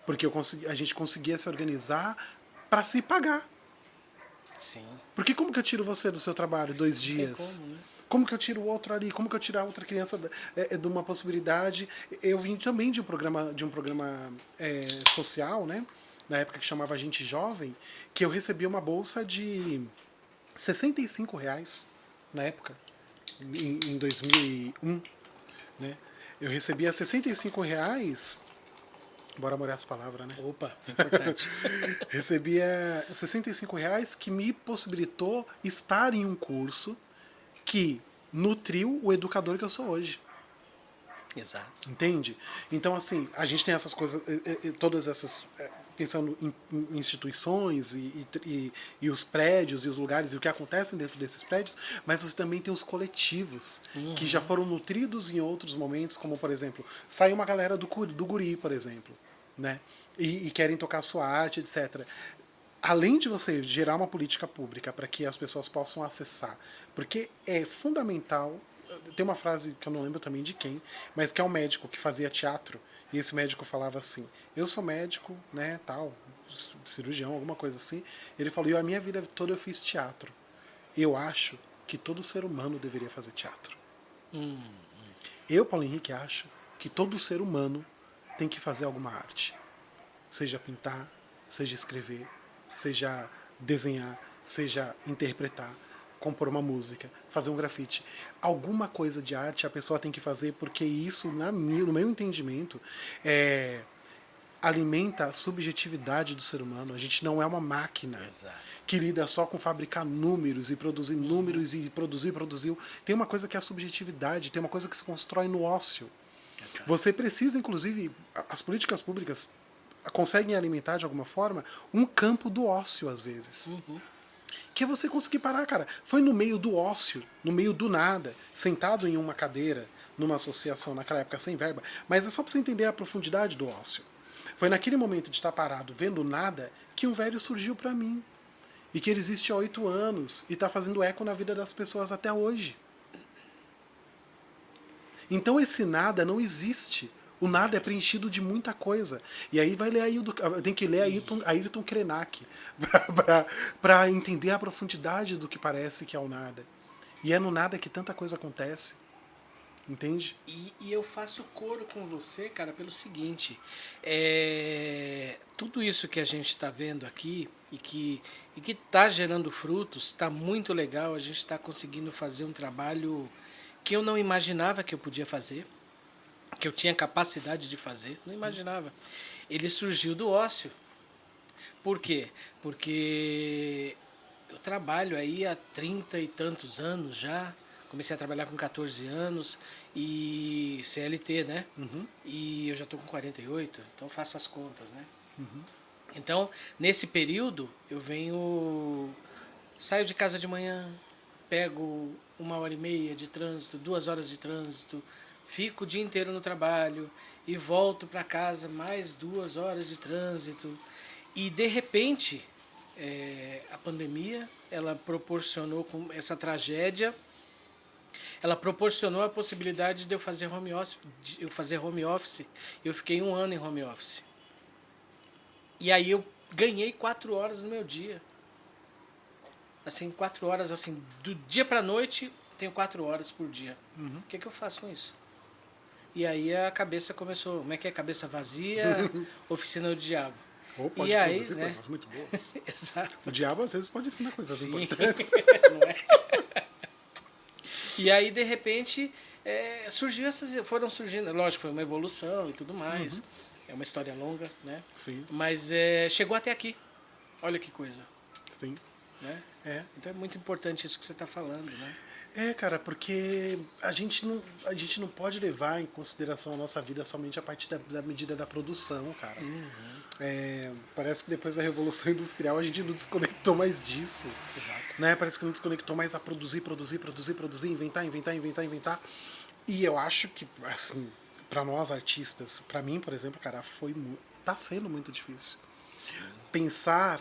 Porque a gente conseguia se organizar para se pagar. Sim. Porque como que eu tiro você do seu trabalho 2 dias? Tem como, né? Como que eu tiro o outro ali? Como que eu tiro a outra criança de uma possibilidade? Eu vim também de um programa, social, né? Na época que chamava Gente Jovem, que eu recebia uma bolsa de R$ 65 na época, em 2001, né? Eu recebia R$ 65, bora molhar as palavras, né? Opa, importante. Recebia R$ 65 que me possibilitou estar em um curso que nutriu o educador que eu sou hoje. Exato. Entende? Então, assim, a gente tem essas coisas, todas essas, pensando em instituições e os prédios e os lugares e o que acontece dentro desses prédios, mas você também tem os coletivos que já foram nutridos em outros momentos, como, por exemplo, saiu uma galera do Guri, por exemplo, né? E querem tocar sua arte, etc. Além de você gerar uma política pública para que as pessoas possam acessar, porque é fundamental. Tem uma frase que eu não lembro também de quem, mas que é um médico que fazia teatro, e esse médico falava assim: eu sou médico, né, tal, cirurgião, alguma coisa assim. Ele falou: a minha vida toda eu fiz teatro. Eu acho que todo ser humano deveria fazer teatro. Eu, Paulo Henrique, acho que todo ser humano tem que fazer alguma arte. Seja pintar, seja escrever, seja desenhar, seja interpretar, compor uma música, fazer um grafite. Alguma coisa de arte a pessoa tem que fazer, porque isso, no meu entendimento, alimenta a subjetividade do ser humano. A gente não é uma máquina Exato. que lida só com fabricar números e produzir números e produzir. Tem uma coisa que é a subjetividade, tem uma coisa que se constrói no ócio. Exato. Você precisa, inclusive, as políticas públicas conseguem alimentar de alguma forma um campo do ócio às vezes. Que é você conseguir parar, cara. Foi no meio do ócio, no meio do nada, sentado em uma cadeira, numa associação naquela época sem verba, mas é só pra você entender a profundidade do ócio. Foi naquele momento de estar parado, vendo nada, que um velho surgiu pra mim. E que ele existe há 8 anos e tá fazendo eco na vida das pessoas até hoje. Então esse nada não existe. O nada é preenchido de muita coisa. E aí vai ler tem que ler Ayrton Krenak para entender a profundidade do que parece que é o nada. E é no nada que tanta coisa acontece. Entende? E eu faço coro com você, cara, pelo seguinte: tudo isso que a gente está vendo aqui e que está gerando frutos, está muito legal. A gente está conseguindo fazer um trabalho que eu não imaginava que eu podia fazer, que eu tinha capacidade de fazer, não imaginava. Ele surgiu do ócio. Por quê? Porque eu trabalho aí há 30 e tantos anos já. Comecei a trabalhar com 14 anos e CLT, né? E eu já estou com 48, então faço as contas, né? Então, nesse período, eu saio de casa de manhã, pego 1h30 de trânsito, 2 horas de trânsito, fico o dia inteiro no trabalho e volto para casa mais 2 horas de trânsito. E, de repente, a pandemia, ela proporcionou com essa tragédia. Ela proporcionou a possibilidade de eu fazer home office. Eu fiquei 1 ano em home office. E aí eu ganhei 4 horas no meu dia. Assim, 4 horas, assim, do dia pra noite, tenho 4 horas por dia. O que eu faço com isso? E aí a cabeça começou, como é que é? Cabeça vazia, oficina do diabo. Ou pode e aí, produzir né? coisas muito boas. Exato. O diabo às vezes pode ensinar coisas Sim. importantes. Não é? E aí, de repente, foram surgindo, lógico, foi uma evolução e tudo mais. É uma história longa, né? Sim, Mas chegou até aqui. Olha que coisa. sim. Né? É. Então é muito importante isso que você está falando, né? Cara, porque a gente não pode levar em consideração a nossa vida somente a partir da medida da produção, cara. Parece que depois da Revolução Industrial a gente não desconectou mais disso. Exato. Né? Parece que não desconectou mais a produzir, inventar. E eu acho que, assim, para nós artistas, para mim, por exemplo, cara, tá sendo muito difícil. Sim. Pensar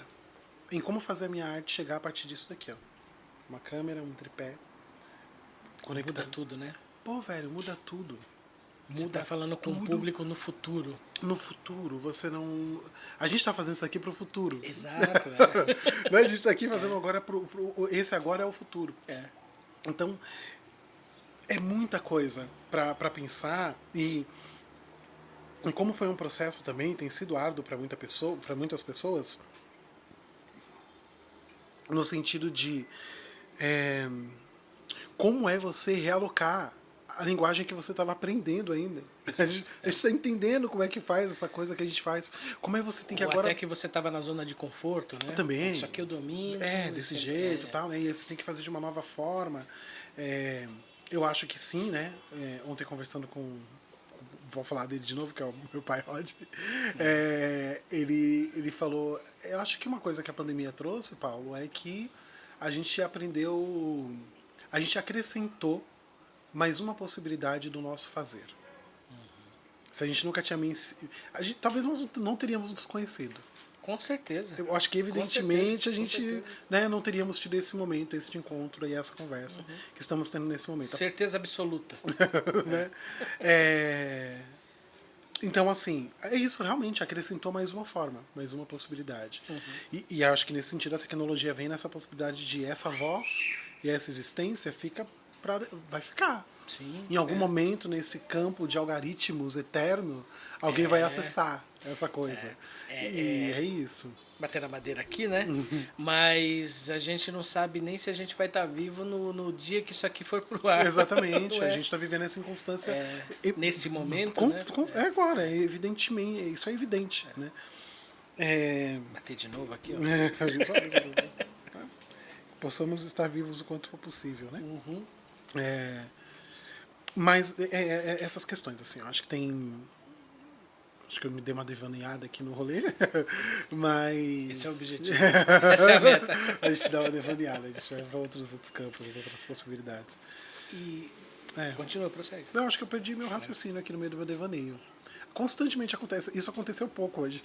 em como fazer a minha arte chegar a partir disso daqui, ó. Uma câmera, um tripé. Muda tudo, né? Pô, velho, muda tudo. Você está falando com o público no futuro. No futuro, você não... A gente está fazendo isso aqui para o futuro. Exato. Não, a gente está aqui fazendo agora esse agora é o futuro. Então, é muita coisa para pensar e como foi um processo também, tem sido árduo para muitas pessoas, no sentido de como é você realocar a linguagem que você estava aprendendo ainda. A gente está entendendo como é que faz essa coisa que a gente faz. Como é que você tem que Ou agora... até que você estava na zona de conforto, né? Também. Isso aqui eu domino. Desse jeito e tal, né? E aí você tem que fazer de uma nova forma. Eu acho que sim, né? Ontem conversando com... Vou falar dele de novo, que é o meu pai Rod. Ele falou... Eu acho que uma coisa que a pandemia trouxe, Paulo, é que a gente aprendeu... A gente acrescentou mais uma possibilidade do nosso fazer. Se a gente nunca tinha... talvez nós não teríamos nos conhecido. Com certeza. Eu acho que, evidentemente, a gente não teríamos tido esse momento, esse encontro e essa conversa que estamos tendo nesse momento. Certeza absoluta. Né? Então, assim, isso realmente acrescentou mais uma forma, mais uma possibilidade. E acho que, nesse sentido, a tecnologia vem nessa possibilidade de essa voz e essa existência vai ficar. Sim, em algum momento, nesse campo de algoritmos eterno, alguém vai acessar essa coisa. E é isso. Bater na madeira aqui, né? Mas a gente não sabe nem se a gente vai estar vivo no dia que isso aqui for pro ar. Exatamente. A gente está vivendo essa inconstância. Nesse momento, né? Agora, evidentemente. Isso é evidente, né? Bater de novo aqui, ó. Tá? Possamos estar vivos o quanto for possível, né? Mas essas questões, assim, eu acho que tem... Acho que eu me dei uma devaneada aqui no rolê, mas... Esse é o objetivo. Essa é a meta. A gente dá uma devaneada, a gente vai para outros campos, outras possibilidades. Continua, prossegue. Não, acho que eu perdi meu raciocínio aqui no meio do meu devaneio. Constantemente acontece. Isso aconteceu pouco hoje.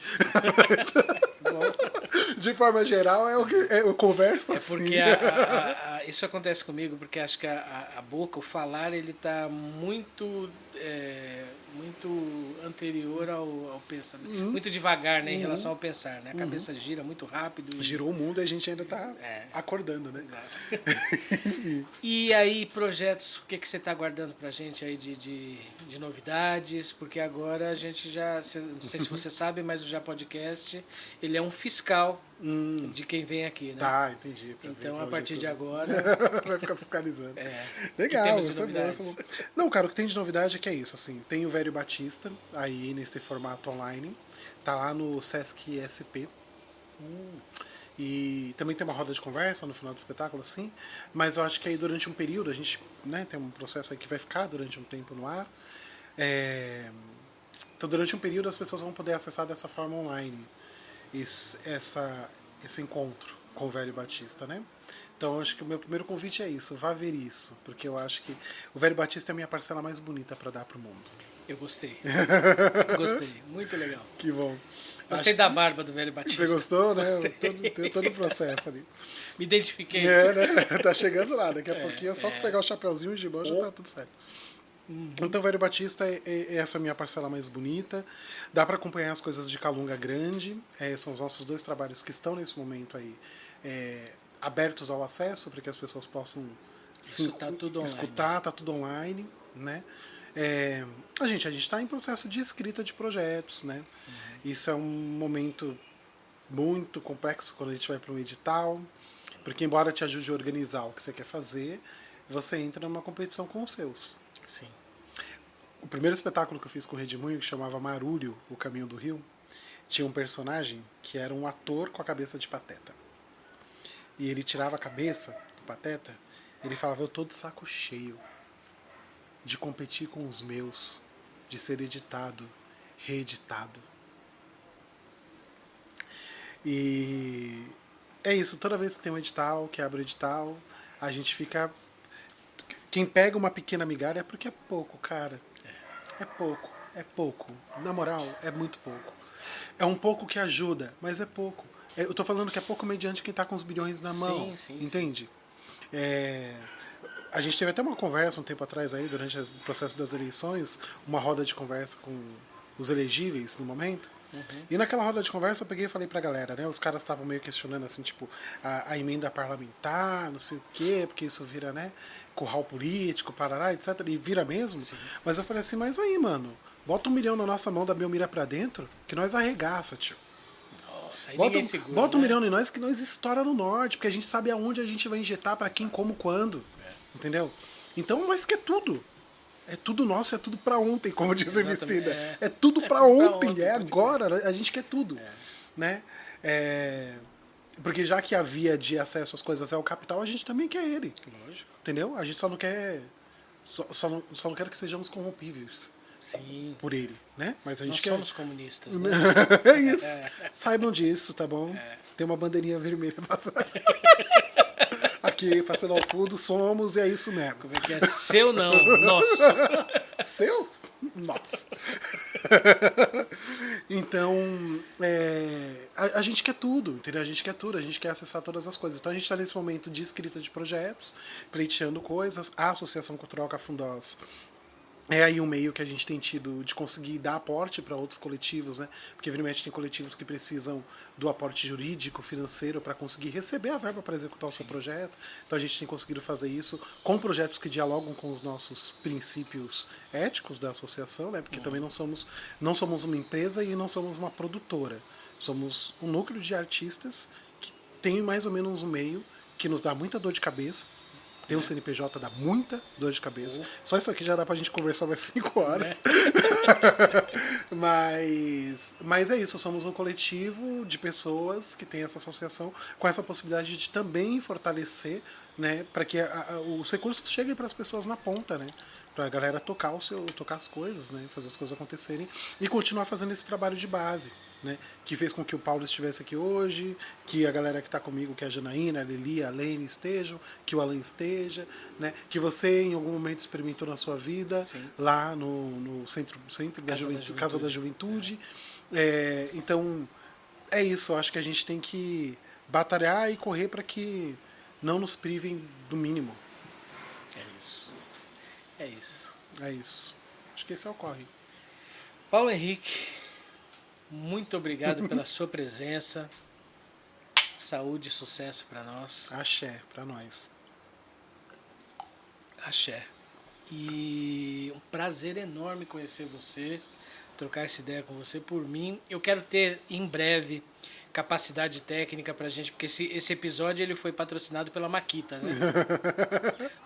De forma geral, eu converso assim. Porque isso acontece comigo porque acho que a boca, o falar, ele está muito anterior ao pensamento. Muito devagar, né, em relação ao pensar. Né? A cabeça gira muito rápido. Girou o mundo e a gente ainda está acordando, né? Exato. E aí, projetos, o que você está aguardando pra gente aí de novidades? Porque agora a gente já, não sei se você sabe, mas o Já Podcast, ele é um fiscal de quem vem aqui, né? Tá, entendi. Então, a partir de agora... vai ficar fiscalizando. Legal, isso é bom. Não, cara, o que tem de novidade é que é isso, assim, tem o Velho Batista, aí nesse formato online, tá lá no Sesc SP, e também tem uma roda de conversa no final do espetáculo, assim, mas eu acho que aí durante um período, a gente tem um processo aí que vai ficar durante um tempo no ar, então durante um período as pessoas vão poder acessar dessa forma online esse encontro com o Velho Batista, né? Então, acho que o meu primeiro convite é isso, vá ver isso, porque eu acho que o Velho Batista é a minha parcela mais bonita para dar para o mundo. Eu gostei. Gostei, muito legal. Que bom. Gostei da barba do Velho Batista. Você gostou, né? Gostei. Todo o processo ali. Me identifiquei. Né? Tá chegando lá, daqui a pouquinho é só pegar o chapeuzinho e o gibão, já tá tudo certo. Então, o Velho Batista é essa minha parcela mais bonita. Dá para acompanhar as coisas de Calunga Grande. São os nossos 2 trabalhos que estão nesse momento aí abertos ao acesso, para que as pessoas possam escutar, tá tudo online, né? A gente está em processo de escrita de projetos, né? Isso é um momento muito complexo quando a gente vai para um edital, porque embora te ajude a organizar o que você quer fazer, você entra numa competição com os seus. Sim. O primeiro espetáculo que eu fiz com o Redemoinho, que chamava Marúrio, O Caminho do Rio, tinha um personagem que era um ator com a cabeça de pateta. E ele tirava a cabeça do pateta, ele falava: eu tô de saco cheio de competir com os meus, de ser editado, reeditado. E é isso, toda vez que tem um edital, que abre o edital, a gente fica... Quem pega uma pequena migalha é porque é pouco, cara. É pouco. Na moral, é muito pouco. É um pouco que ajuda, mas é pouco. Eu tô falando que é pouco mediante quem tá com os bilhões na mão. Sim, entende? A gente teve até uma conversa um tempo atrás aí, durante o processo das eleições, uma roda de conversa com os elegíveis no momento. E naquela roda de conversa eu peguei e falei pra galera, né? Os caras estavam meio questionando assim, tipo, a emenda parlamentar, não sei o quê, porque isso vira, né? Curral político, parará, etc. E vira mesmo. Sim. Mas eu falei assim, mas aí, mano, bota 1 milhão na nossa mão da Belmira pra dentro, que nós arregaça, tio. Nossa, aí Bota, ninguém segura, bota 1 milhão né? em nós que nós estoura no norte, porque a gente sabe aonde a gente vai injetar, pra quem, como, quando. Entendeu? Então, mas que é tudo. É tudo nosso, é tudo pra ontem, como diz o Exatamente. Emicida. É tudo pra tudo pra ontem, ontem, é pode crer. agora, a gente quer tudo. Né? É, porque já que a via de acesso às coisas é o capital, a gente também quer ele. Lógico. Entendeu? A gente só não quer. Só não quer que sejamos corrompíveis Sim. por ele, né? Mas a Nós gente quer. somos comunistas, né? É isso. Saibam disso, tá bom? Tem uma bandeirinha vermelha passando. Aqui, passando ao fundo, somos e é isso mesmo. Como é que é? Seu não, nosso. Seu? Nossa. Então, a gente quer tudo, entendeu? A gente quer tudo, a gente quer acessar todas as coisas. Então a gente está nesse momento de escrita de projetos, pleiteando coisas. A Associação Cultural Cafundós é aí um meio que a gente tem tido de conseguir dar aporte para outros coletivos, né? Porque evidentemente tem coletivos que precisam do aporte jurídico, financeiro, para conseguir receber a verba para executar o seu projeto. Então a gente tem conseguido fazer isso com projetos que dialogam com os nossos princípios éticos da associação, né? Porque também não somos uma empresa e não somos uma produtora. Somos um núcleo de artistas que tem mais ou menos um meio que nos dá muita dor de cabeça. Tem um CNPJ, dá muita dor de cabeça. Só isso aqui já dá pra gente conversar mais 5 horas. Mas é isso, somos um coletivo de pessoas que tem essa associação com essa possibilidade de também fortalecer, né, para que os recursos cheguem para as pessoas na ponta, né? Pra galera tocar as coisas, né? Fazer as coisas acontecerem e continuar fazendo esse trabalho de base, né? Que fez com que o Paulo estivesse aqui hoje, que a galera que está comigo, que é a Janaína, a Lili, a Lene estejam, que o Alan esteja, né? Que você em algum momento experimentou na sua vida, Sim. lá no centro Casa da Juventude. Então, é isso, eu acho que a gente tem que batalhar e correr para que não nos privem do mínimo. É isso. É isso. É isso. Acho que esse é o corre. Paulo Henrique, muito obrigado pela sua presença. Saúde e sucesso para nós. Axé, pra nós. Axé. E um prazer enorme conhecer você, trocar essa ideia com você. Por mim, eu quero ter em breve capacidade técnica pra gente, porque esse episódio ele foi patrocinado pela Maquita, né?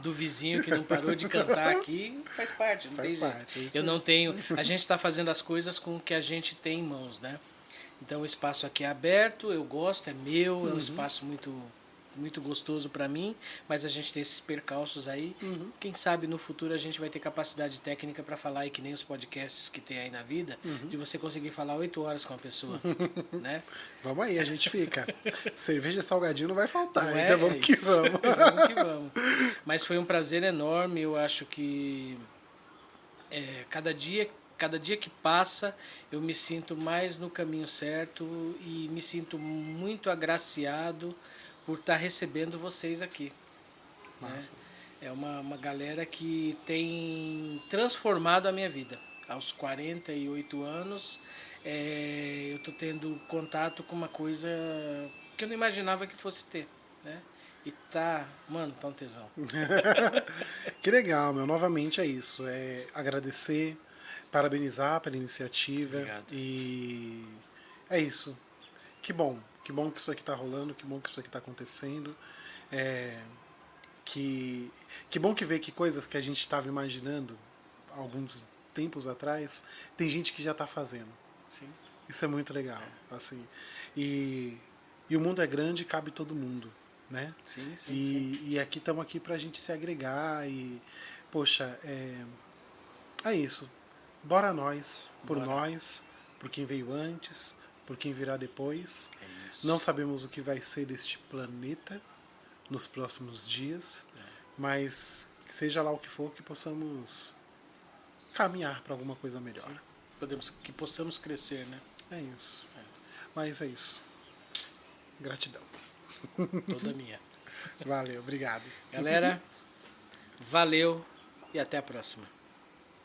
Do vizinho que não parou de cantar aqui, faz parte, não Faz tem parte, é jeito. isso Eu aí. não tenho, a gente está fazendo as coisas com o que a gente tem em mãos, né? Então o espaço aqui é aberto, eu gosto, é meu, é um espaço muito gostoso para mim, mas a gente tem esses percalços aí. Quem sabe no futuro a gente vai ter capacidade técnica para falar aí que nem os podcasts que tem aí na vida, de você conseguir falar 8 horas com a pessoa, né? Vamos aí, a gente fica. Cerveja e salgadinho não vai faltar, Não então vamos que isso. vamos. Vamos que vamos. Mas foi um prazer enorme, eu acho que cada dia que passa, eu me sinto mais no caminho certo e me sinto muito agraciado por estar recebendo vocês aqui. Né? Massa. É uma galera que tem transformado a minha vida. Aos 48 anos, eu estou tendo contato com uma coisa que eu não imaginava que fosse ter. Né? E mano, tá um tesão. Que legal, meu. Novamente é isso. É agradecer, parabenizar pela iniciativa. Obrigado. E é isso. Que bom. Que bom que isso aqui tá rolando, que bom que isso aqui tá acontecendo. Que bom que ver que coisas que a gente estava imaginando alguns tempos atrás, tem gente que já está fazendo. Sim. Isso é muito legal. Assim. E o mundo é grande e cabe todo mundo. Né? Sim. E aqui estamos aqui para a gente se agregar e, poxa, é isso. Bora nós, por nós, por quem veio antes, por quem virá depois. É isso. Não sabemos o que vai ser deste planeta nos próximos dias, mas seja lá o que for, que possamos caminhar para alguma coisa melhor. Sim. Que possamos crescer, né? É isso. Mas é isso. Gratidão. Toda minha. Valeu, obrigado. Galera, Valeu e até a próxima.